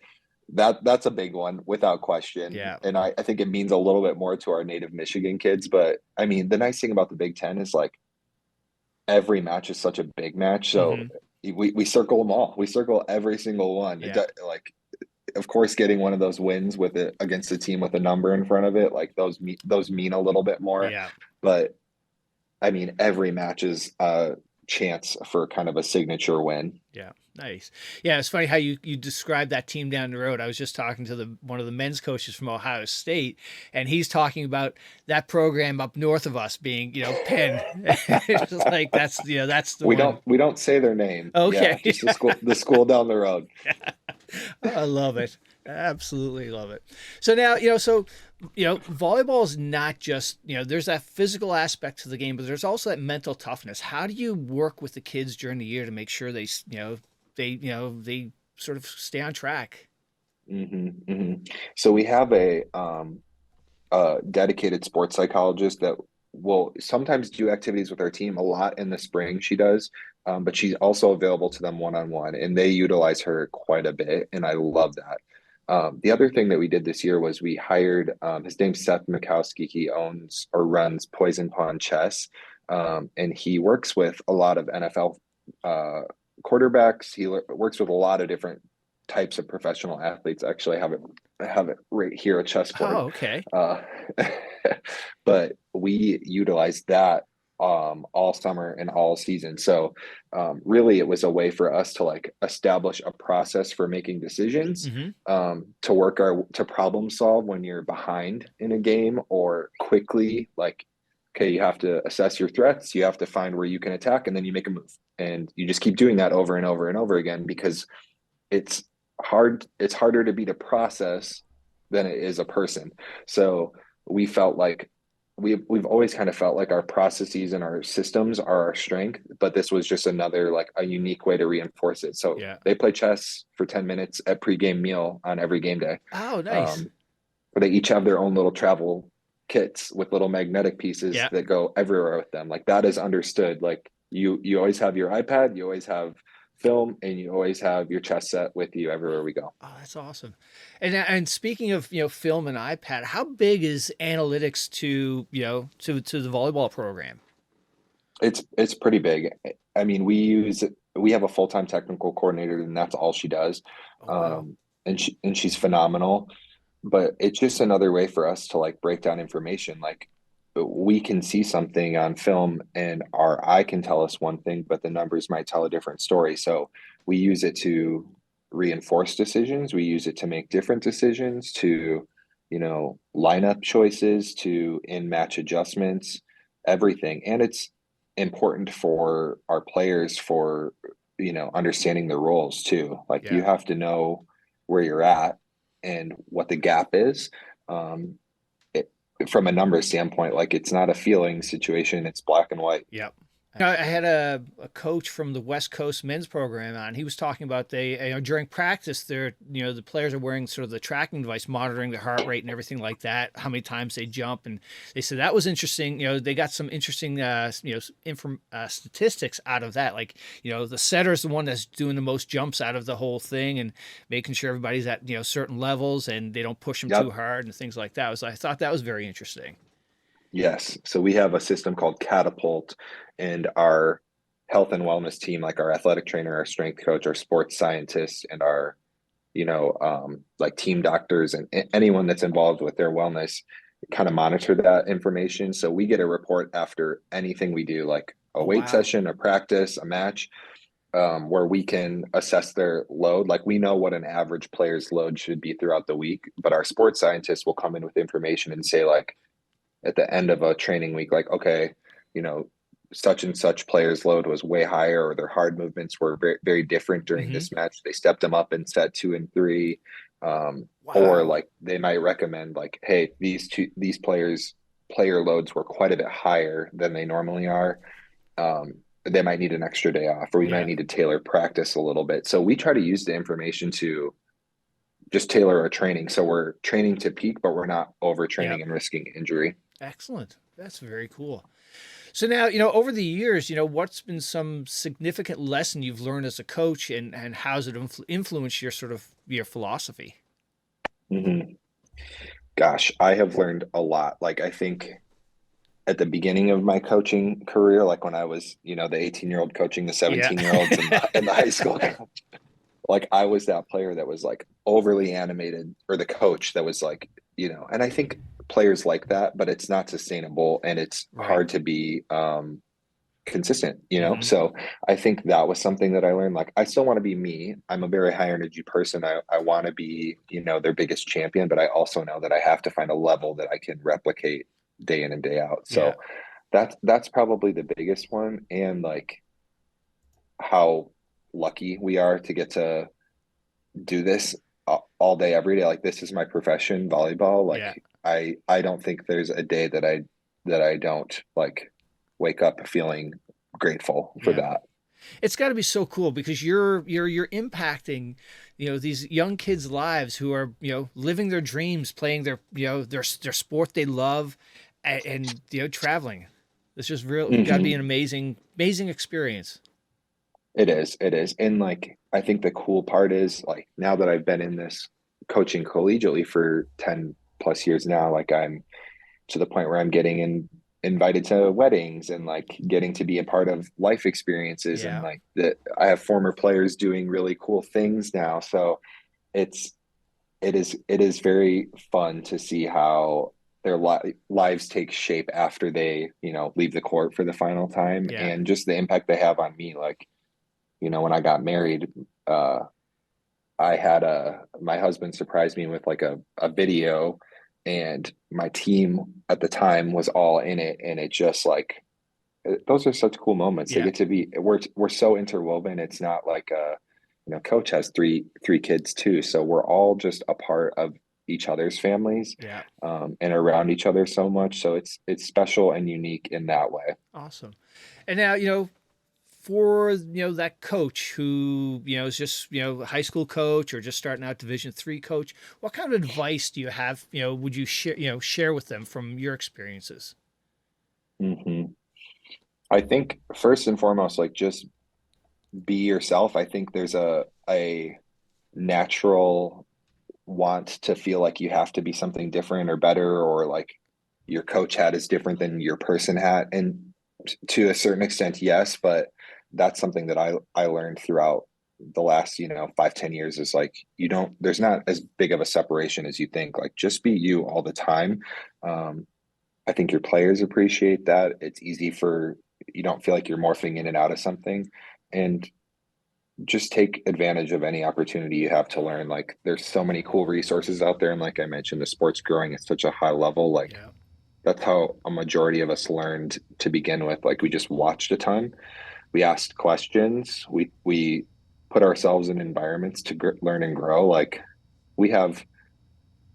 that's a big one without question. Yeah. And I think it means a little bit more to our native Michigan kids. But I mean, the nice thing about the Big Ten is like every match is such a big match. So Hmm. we circle them all. We circle every single one. Yeah. Like, of course, getting one of those wins with it against a team with a number in front of it, like those mean a little bit more. Yeah. But I mean, every match is a chance for kind of a signature win. Yeah, nice. Yeah, it's funny how you described that team down the road. I was just talking to one of the men's coaches from Ohio State, and he's talking about that program up north of us being, Penn. It's just like that's the We one. don't say their name. Yeah, Okay. just the school down the road. I love it. Absolutely love it. So now, volleyball is not just, there's that physical aspect to the game, but there's also that mental toughness. How do you work with the kids during the year to make sure they sort of stay on track? So we have a dedicated sports psychologist that will sometimes do activities with our team a lot in the spring. She does, but she's also available to them one on one, and they utilize her quite a bit, and I love that. The other thing that we did this year was we hired his name's Seth Mikowski. He owns or runs Poison Pawn Chess, and he works with a lot of NFL quarterbacks. He works with a lot of different types of professional athletes. Actually, I have it right here, a chessboard. Oh, okay. Uh, but we utilized that all summer and all season. So really, it was a way for us to like establish a process for making decisions, Mm-hmm. to problem solve when you're behind in a game, or quickly like, okay, you have to assess your threats, you have to find where you can attack, and then you make a move, and you just keep doing that over and over and over again, because it's it's harder to beat a process than it is a person. So we felt like we've always kind of felt like our processes and our systems are our strength, but this was just another, like, a unique way to reinforce it. So Yeah. they play chess for 10 minutes at pregame meal on every game day. Oh, nice. um, they each have their own little travel kits with little magnetic pieces Yeah. that go everywhere with them. Like, that is understood. Like, you always have your iPad, you always have film, and you always have your chess set with you everywhere we go. Oh, that's awesome. And speaking of, film and iPad, how big is analytics to, to the volleyball program? It's pretty big. I mean, we have a full-time technical coordinator, and that's all she does. Oh, wow. Um, and she's phenomenal. But it's just another way for us to like break down information. Like, we can see something on film and our eye can tell us one thing, but the numbers might tell a different story. So we use it to reinforce decisions. We use it to make different decisions, to, lineup choices, to in match adjustments, everything. And it's important for our players for, understanding the roles too. Like, you Yeah. have to know where you're at and what the gap is. Um, it, from a number standpoint, like, it's not a feeling situation, it's black and white. Yep. I had a coach from the West Coast men's program on. He was talking about during practice, the players are wearing sort of the tracking device, monitoring their heart rate and everything like that, how many times they jump, and they said that was interesting. They got some interesting statistics out of that. Like, the setter's the one that's doing the most jumps out of the whole thing, and making sure everybody's at certain levels and they don't push them too Yep. hard and things like that. So I thought that was very interesting. Yes. So we have a system called Catapult, and our health and wellness team, like our athletic trainer, our strength coach, our sports scientists, and our, like, team doctors and anyone that's involved with their wellness, kind of monitor that information. So we get a report after anything we do, like a Oh, weight wow. session, a practice, a match, where we can assess their load. Like, we know what an average player's load should be throughout the week, but our sports scientists will come in with information and say, like, at the end of a training week, like, okay, you know, such and such player's load was way higher, or their hard movements were very, very different during Hmm. this match. They stepped them up in set 2 and 3. Or Wow. like, they might recommend, like, hey, these players player loads were quite a bit higher than they normally are. They might need an extra day off, or we might Yeah. need to tailor practice a little bit. So we try to use the information to just tailor our training. So we're training to peak, but we're not Yep. overtraining and risking injury. Excellent. That's very cool. So now, over the years, what's been some significant lesson you've learned as a coach, and how's it influenced your sort of your philosophy? Mhm. Gosh, I have learned a lot. Like, I think at the beginning of my coaching career, like when I was, the 18-year-old coaching the Yeah. 17-year-olds in the high school, like, I was that player that was like overly animated, or the coach that was like, and I think players like that, but it's not sustainable, and it's Right. hard to be consistent, Hmm. so I think that was something that I learned. Like, I still want to be me. I'm a very high energy person. I want to be, their biggest champion, but I also know that I have to find a level that I can replicate day in and day out. Yeah. So that's probably the biggest one. And like, how lucky we are to get to do this all day every day. Like, this is my profession, volleyball. Yeah. Like, I don't think there's a day that I don't like wake up feeling grateful for Yeah. that. It's got to be so cool because you're impacting, these young kids' lives who are, living their dreams, playing their sport they love, and traveling. It's just real got to be an Hmm. amazing experience. It is. And like, I think the cool part is, like, now that I've been in this coaching collegiately for 10 plus years now, like, I'm to the point where I'm getting invited to weddings, and like getting to be a part of life experiences, and Yeah. like that I have former players doing really cool things now. So it's it is very fun to see how their lives take shape after they, leave the court for the final time, Yeah. and just the impact they have on me. Like, when I got married, uh, I had my husband surprised me with like a video, and my team at the time was all in it, and it just like those are such cool moments. They Yeah. get to be we're so interwoven. It's not like coach has three kids too, so we're all just a part of each other's families, Yeah. and around each other so much. So it's special and unique in that way. Awesome. And now, for that coach who is just a high school coach or just starting out Division 3 coach, what kind of advice do you have, would you share with them from your experiences? hmm I think first and foremost, like, just be yourself. I think there's a natural want to feel like you have to be something different or better, or like your coach hat is different than your person hat. And to a certain extent, yes, but that's something that I learned throughout the last, 5-10 years, is like, there's not as big of a separation as you think. Like, just be you all the time. um I think your players appreciate that. It's easy for you don't feel like you're morphing in and out of something, and just take advantage of any opportunity you have to learn. Like, there's so many cool resources out there, and like I mentioned, the sport's growing at such a high level. Like, Yeah. that's how a majority of us learned to begin with. Like, we just watched a ton, we asked questions, we put ourselves in environments to learn and grow. Like, we have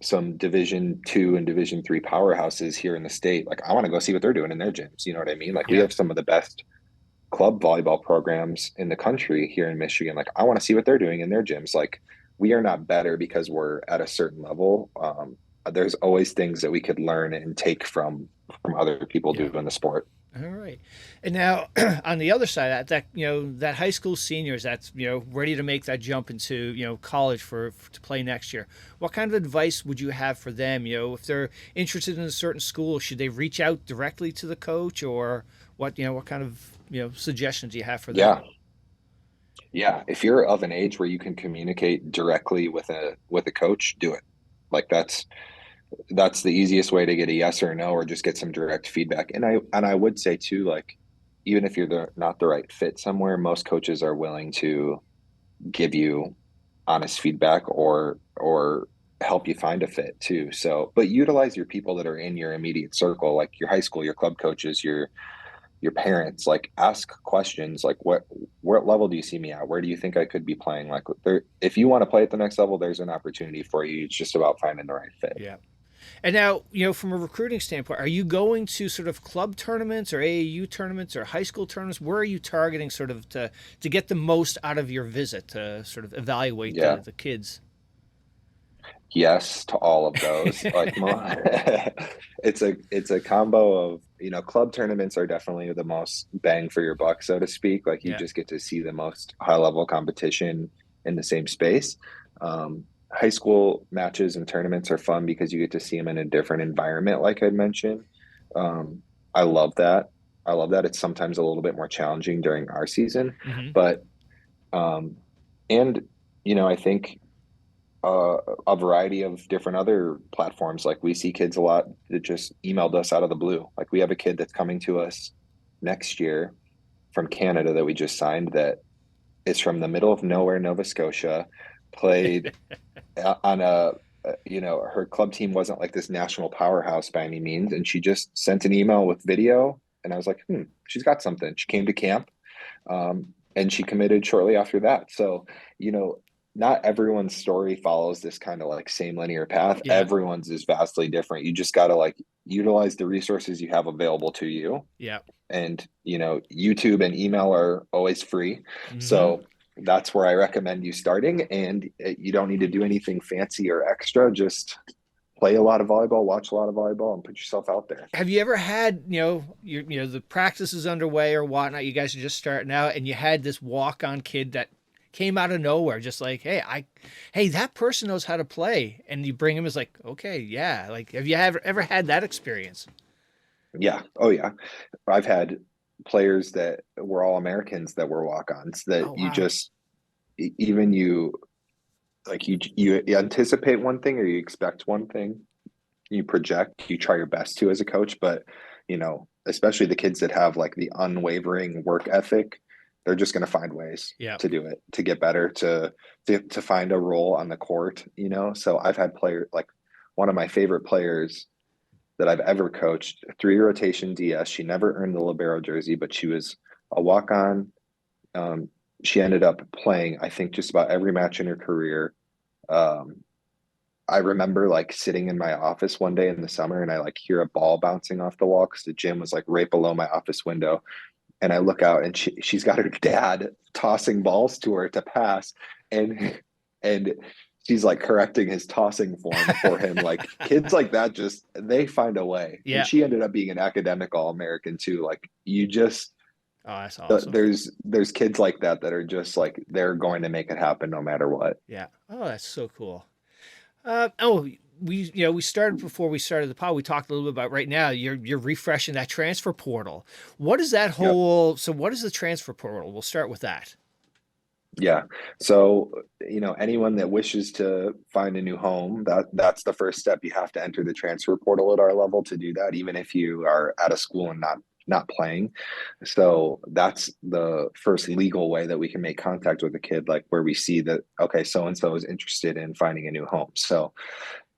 some Division 2 and Division 3 powerhouses here in the state. Like, I want to go see what they're doing in their gyms. You know what I mean? Like, we Yeah. have some of the best club volleyball programs in the country here in Michigan. Like, I want to see what they're doing in their gyms. Like, we are not better because we're at a certain level. There's always things that we could learn and take from other people Yeah. doing the sport. All right. And now on the other side, that high school seniors that's, ready to make that jump into, college to play next year. What kind of advice would you have for them? If they're interested in a certain school, should they reach out directly to the coach, or what kind of, suggestions do you have for them? Yeah, yeah. If you're of an age where you can communicate directly with a coach, do it. Like, that's the easiest way to get a yes or a no, or just get some direct feedback. And I would say too, like, even if you're not the right fit somewhere, most coaches are willing to give you honest feedback, or help you find a fit too. So, but utilize your people that are in your immediate circle, like your high school, your club coaches, your parents. Like, ask questions like, what level do you see me at? Where do you think I could be playing? Like, if you want to play at the next level, there's an opportunity for you. It's just about finding the right fit. Yeah. And now, from a recruiting standpoint, are you going to sort of club tournaments or AAU tournaments or high school tournaments? Where are you targeting sort of to get the most out of your visit to sort of evaluate Yeah. the kids? Yes to all of those. Like, it's a combo of, club tournaments are definitely the most bang for your buck, so to speak. Like, you Yeah. just get to see the most high level competition in the same space. High school matches and tournaments are fun because you get to see them in a different environment, like I mentioned. Um, I love that. I love that. It's sometimes a little bit more challenging during our season, Hmm. but um, and I think uh, a variety of different other platforms. Like, we see kids a lot that just emailed us out of the blue. Like, we have a kid that's coming to us next year from Canada that we just signed, that is from the middle of nowhere, Nova Scotia, played on her club team wasn't like this national powerhouse by any means. And she just sent an email with video. And I was like, she's got something. She came to camp, and she committed shortly after that. So, you know, not everyone's story follows this kind of like same linear path. Yeah. Everyone's is vastly different. You just got to like utilize the resources you have available to you. Yeah. And, YouTube and email are always free. Hmm. So that's where I recommend you starting. And you don't need to do anything fancy or extra. Just play a lot of volleyball, watch a lot of volleyball, and put yourself out there. Have you ever had, the practice is underway or whatnot, you guys are just starting out, and you had this walk on kid that came out of nowhere, just like, hey, that person knows how to play. And you bring him as like, okay, yeah. Like, have you ever had that experience? Yeah. Oh, yeah. I've had players that were all Americans that were walk-ons, that Oh, you wow. just even you like you anticipate one thing or you expect one thing, you project, you try your best to as a coach, but especially the kids that have like the unwavering work ethic, they're just going to find ways Yeah. to do it, to get better, to find a role on the court, So I've had players like one of my favorite players that I've ever coached, three rotation DS. She never earned the Libero jersey, but she was a walk on. Um, she ended up playing, I think, just about every match in her career. Um, I remember like sitting in my office one day in the summer and I like hear a ball bouncing off the wall because the gym was like right below my office window. And I look out and she's got her dad tossing balls to her to pass. And she's like correcting his tossing form for him. Like kids like that, just they find a way. And Yeah. she ended up being an academic All-American too. Like you just Oh, that's awesome. there's kids like that that are just like they're going to make it happen no matter what. Yeah. Oh, that's so cool. Oh, we started before we started the pod. We talked a little bit about right now. You're refreshing that transfer portal. What is that Yep. whole? So what is the transfer portal? We'll start with that. Yeah. So, anyone that wishes to find a new home, that's the first step. You have to enter the transfer portal at our level to do that, even if you are at a school and not playing. So that's the first legal way that we can make contact with a kid, like where we see that, okay, so and so is interested in finding a new home. So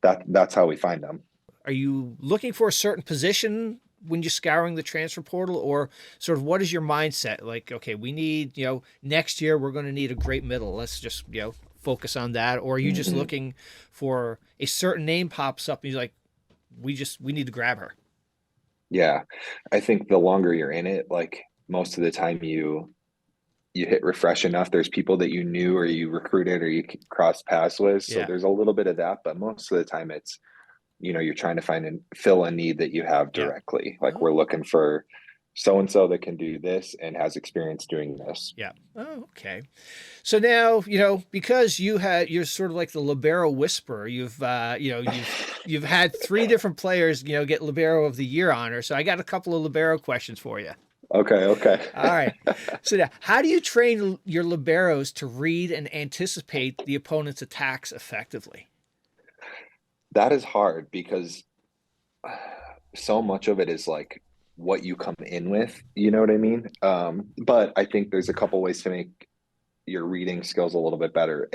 that's how we find them. Are you looking for a certain position when you're scouring the transfer portal, or sort of what is your mindset? Like, okay, we need, next year we're going to need a great middle. Let's just, focus on that. Or are you just Mhm. looking for a certain name pops up and you're like, we need to grab her. Yeah. I think the longer you're in it, like most of the time you hit refresh enough, there's people that you knew or you recruited or you cross paths with. So Yeah. there's a little bit of that, but most of the time it's, you're trying to find and fill a need that you have Yeah. directly. Like we're Oh, looking for so and so that can do this and has experience doing this. yeah. Oh, okay. So now, because you're sort of like the Libero whisperer. You've had three different players, get Libero of the Year honor. So I got a couple of Libero questions for you. Okay, okay. All right. So now, how do you train your liberos to read and anticipate the opponent's attacks effectively? That is hard because so much of it is like what you come in with, you know what I mean? But I think there's a couple ways to make your reading skills a little bit better.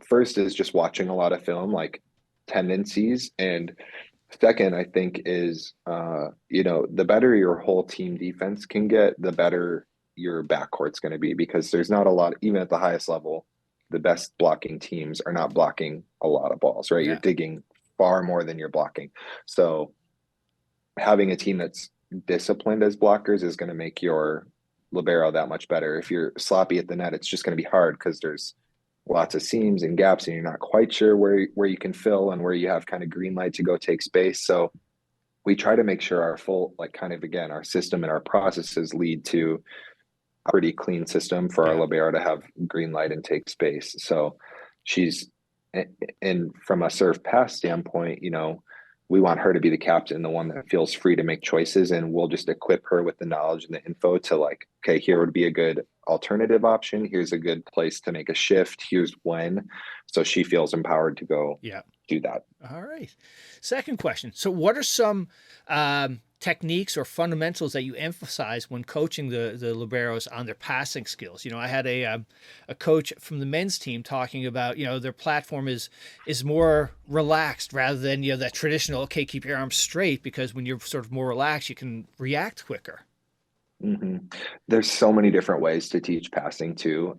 First is just watching a lot of film, like tendencies, and second, I think is the better your whole team defense can get, the better your backcourt's going to be because there's not a lot, even at the highest level, the best blocking teams are not blocking a lot of balls, right? You're Yeah. digging far more than you're blocking. So having a team that's disciplined as blockers is going to make your libero that much better. If you're sloppy at the net, it's just going to be hard because there's lots of seams and gaps and you're not quite sure where you can fill and where you have kind of green light to go take space. So we try to make sure our full, like kind of again, our system and our processes lead to a pretty clean system for our Yeah. libero to have green light and take space. So she's, and from a serve pass standpoint, we want her to be the captain, the one that feels free to make choices, and we'll just equip her with the knowledge and the info to like, okay, here would be a good alternative option. Here's a good place to make a shift. Here's when, so she feels empowered to go Yeah. do that. All right. Second question. So, what are some techniques or fundamentals that you emphasize when coaching the liberos on their passing skills? I had a coach from the men's team talking about their platform is more relaxed rather than that traditional, okay, keep your arms straight, because when you're sort of more relaxed you can react quicker. Mm-hmm. There's so many different ways to teach passing too.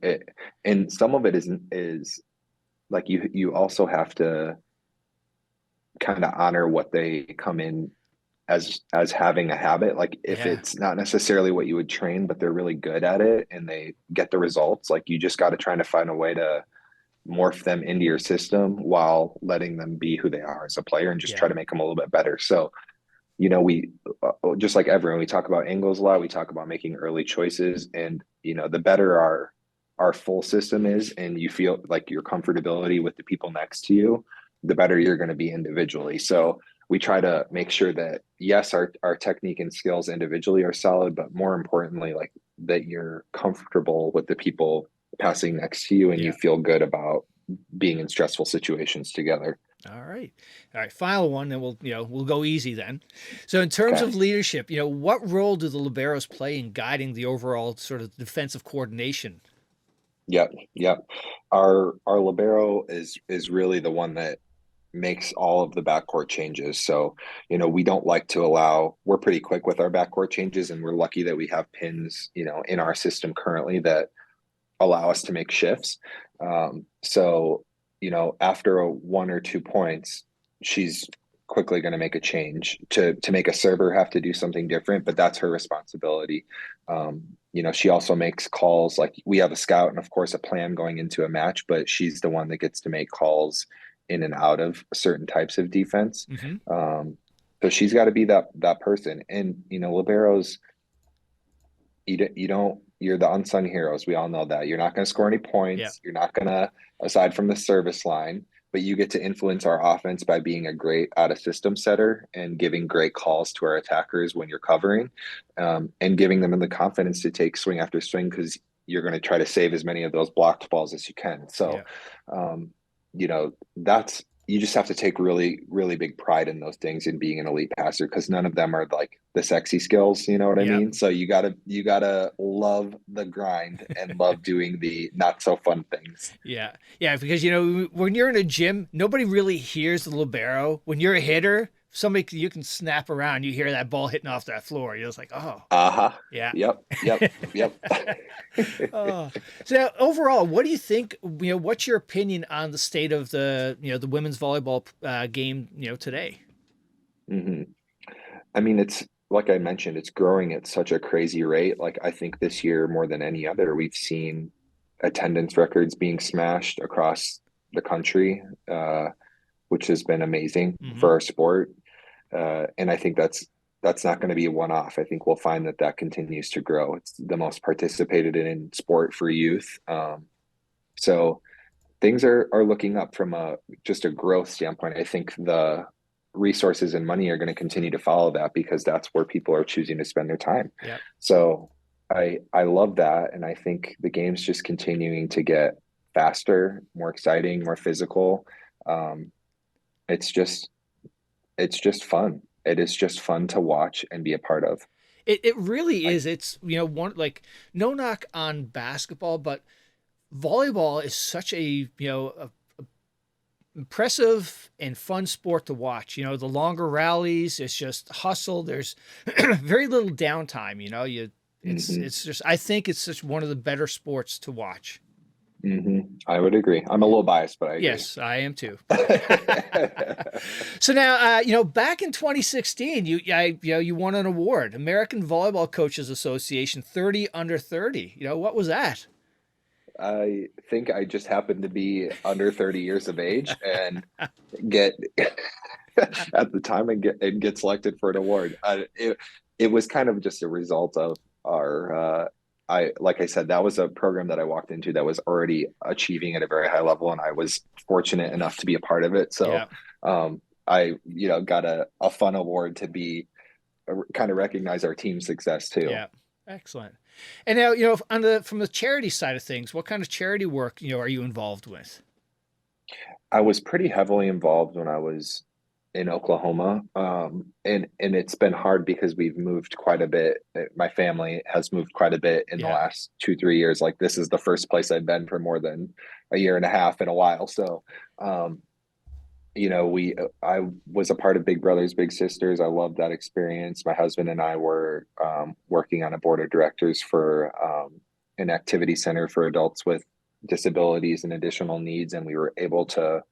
And some of it is like you also have to kind of honor what they come in as having a habit. Like if Yeah. it's not necessarily what you would train, but they're really good at it and they get the results, like you just got to try to find a way to morph them into your system while letting them be who they are as a player and just Yeah. try to make them a little bit better. So, we just like everyone, we talk about angles a lot. We talk about making early choices, and the better our full system is, and you feel like your comfortability with the people next to you, the better you're going to be individually. So we try to make sure that yes, our technique and skills individually are solid, but more importantly, like that you're comfortable with the people passing next to you and you Yeah. feel good about being in stressful situations together. All right. All right. Final one, then we'll go easy then. So in terms Okay. of leadership, what role do the liberos play in guiding the overall sort of defensive coordination? Yep. Yep. Our libero is really the one that makes all of the backcourt changes. So, we don't like to allow, we're pretty quick with our backcourt changes, and we're lucky that we have pins, in our system currently that allow us to make shifts. So, after a 1 or 2 points, she's quickly going to make a change to make a server have to do something different, but that's her responsibility. She also makes calls. Like, we have a scout and of course a plan going into a match, but she's the one that gets to make calls in and out of certain types of defense. Mm-hmm. So she's got to be that person. And liberos, you don't, you're the unsung heroes. We all know that you're not going to score any Yeah. points. You're not going to, aside from the service line, but you get to influence our offense by being a great out of system setter and giving great calls to our attackers when you're covering, and giving them the confidence to take swing after swing, because you're going to try to save as many of those blocked balls as you can. So, Yeah. that's, you just have to take really, really big pride in those things and being an elite passer, because none of them are like the sexy skills, you know what I Yeah. mean? So you gotta love the grind and love doing the not so fun things. Yeah. Yeah. Because, when you're in a gym, nobody really hears the libero. When you're a hitter, somebody, you can snap around, you hear that ball hitting off that floor. You're just like, oh, Uh-huh. yeah. Yep. Yep. Yep. Oh, so overall, what do you think? What's your opinion on the state of the women's volleyball game, today? hmm I mean, it's like I mentioned, it's growing at such a crazy rate. Like, I think this year more than any other, we've seen attendance records being smashed across the country, which has been amazing Hmm. for our sport. And I think that's not going to be a one-off. I think we'll find that continues to grow. It's the most participated in sport for youth. So things are looking up from a just a growth standpoint. I think the resources and money are going to continue to follow that, because that's where people are choosing to spend their time. Yep. So I love that, and I think the game's just continuing to get faster, more exciting, more physical. Um, it's just it's just fun. It is just fun to watch and be a part of. It really I, is. It's one, like, no knock on basketball, but volleyball is such a impressive and fun sport to watch. The longer rallies, it's just hustle. There's very little downtime. It's mhm, it's just, I think it's just one of the better sports to watch. I would agree. I'm a little biased, but I agree. Yes, I am too. So now, back in 2016, you won an award, American Volleyball Coaches Association 30 under 30. What was that? I think I just happened to be under 30 years of age and get at the time and get selected for an award. It was kind of just a result of our I like I said, that was a program that I walked into that was already achieving at a very high level, and I was fortunate enough to be a part of it. So Yeah, I got a fun award to be kind of recognize our team success too. yeah, excellent. And now, from the charity side of things, what kind of charity work are you involved with? I was pretty heavily involved when I was in Oklahoma. And it's been hard because we've moved quite a bit. My family has moved quite a bit in the Yeah, last 2, 3 years. Like, this is the first place I've been for more than a year and a half in a while. So, um, I was a part of Big Brothers Big Sisters. I loved that experience. My husband and I were working on a board of directors for an activity center for adults with disabilities and additional needs, and we were able to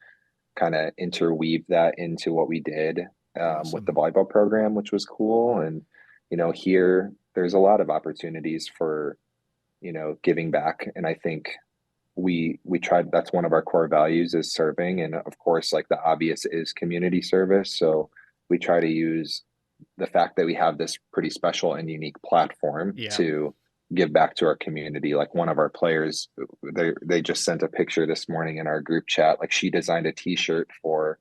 kind of interweave that into what we did with awesome. the volleyball program, which was cool. And here there's a lot of opportunities for giving back, and I think we tried, that's one of our core values, is serving, and of course, like, the obvious is community service. So we try to use the fact that we have this pretty special and unique platform Yeah, to give back to our community. Like, one of our players, they just sent a picture this morning in our group chat. Like, she designed a t-shirt for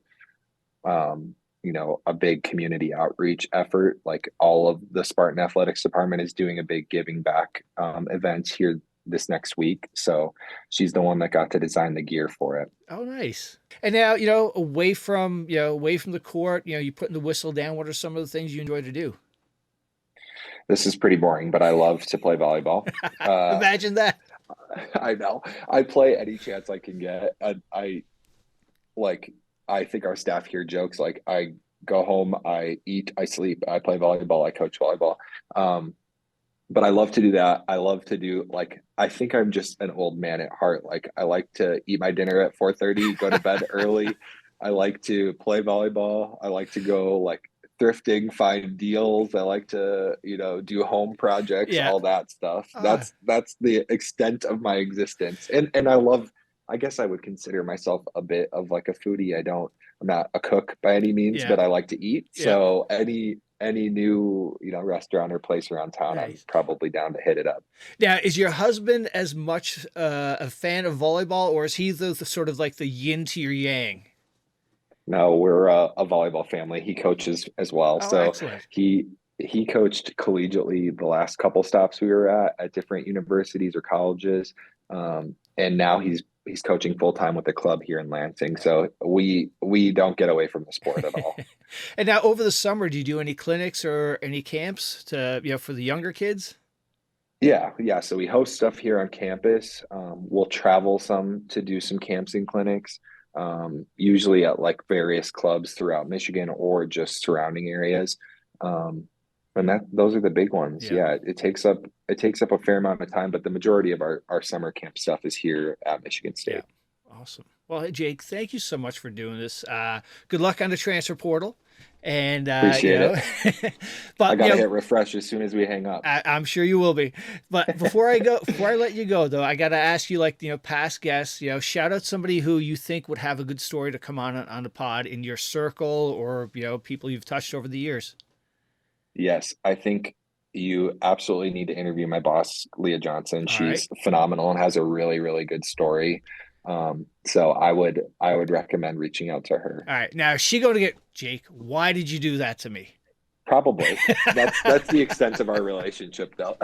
a big community outreach effort. Like, all of the Spartan athletics department is doing a big giving back event here this next week. So she's the one that got to design the gear for it. Oh, nice. And now, away from the court, you putting the whistle down. What are some of the things you enjoy to do? This is pretty boring, but I love to play volleyball. Uh, Imagine that. I know. I play any chance I can get. I like. I think our staff here jokes like I go home, I eat, I sleep, I play volleyball, I coach volleyball. Um, but I love to do that. I love to do like I think I'm just an old man at heart. Like I like to eat my dinner at 4:30, go to bed early. I like to play volleyball. I like to go like thrifting, find deals. I like to, do home projects, Yeah. all that stuff. Ah, That's the extent of my existence. And I guess I would consider myself a bit of like a foodie. I'm not a cook by any means, yeah. but I like to eat. Yeah. So any new, restaurant or place around town, I'm Nice. probably down to hit it up. Now, is your husband as much a fan of volleyball, or is he the sort of like the yin to your yang? No, we're a volleyball family. He coaches as well. Oh, So excellent. he he coached collegiately the last couple stops we were at different universities or colleges. And now he's coaching full time with the club here in Lansing. So we don't get away from the sport at all. And now over the summer, do you do any clinics or any camps for the younger kids? Yeah, yeah. So we host stuff here on campus. We'll travel some to do some camps and clinics, usually at like various clubs throughout Michigan or just surrounding areas. Um, and those are the big ones. Yeah. Yeah, it takes up a fair amount of time, but the majority of our summer camp stuff is here at Michigan Yeah. State. Awesome. Well, hey, Jake, thank you so much for doing this. Good luck on the transfer portal. And, Appreciate it. I but, gotta hit refresh as soon as we hang up. I'm sure you will be. But before I let you go, though, I got to ask you, like, past guests, shout out somebody who you think would have a good story to come on the pod in your circle or, people you've touched over the years. Yes, I think you absolutely need to interview my boss, Leah Johnson. All right. She's phenomenal and has a really, really good story. So I would recommend reaching out to her. All right. Now, is she going to get, Jake, why did you do that to me? Probably. That's the extent of our relationship, though.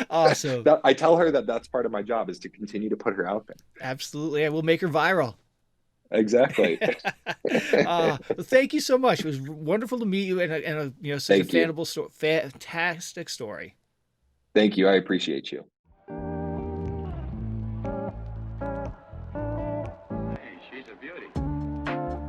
Awesome. I tell her that that's part of my job is to continue to put her out there. Absolutely. I will make her viral. Exactly. Well, thank you so much. It was wonderful to meet you and such a Thank you. fantastic story. Thank you. I appreciate you.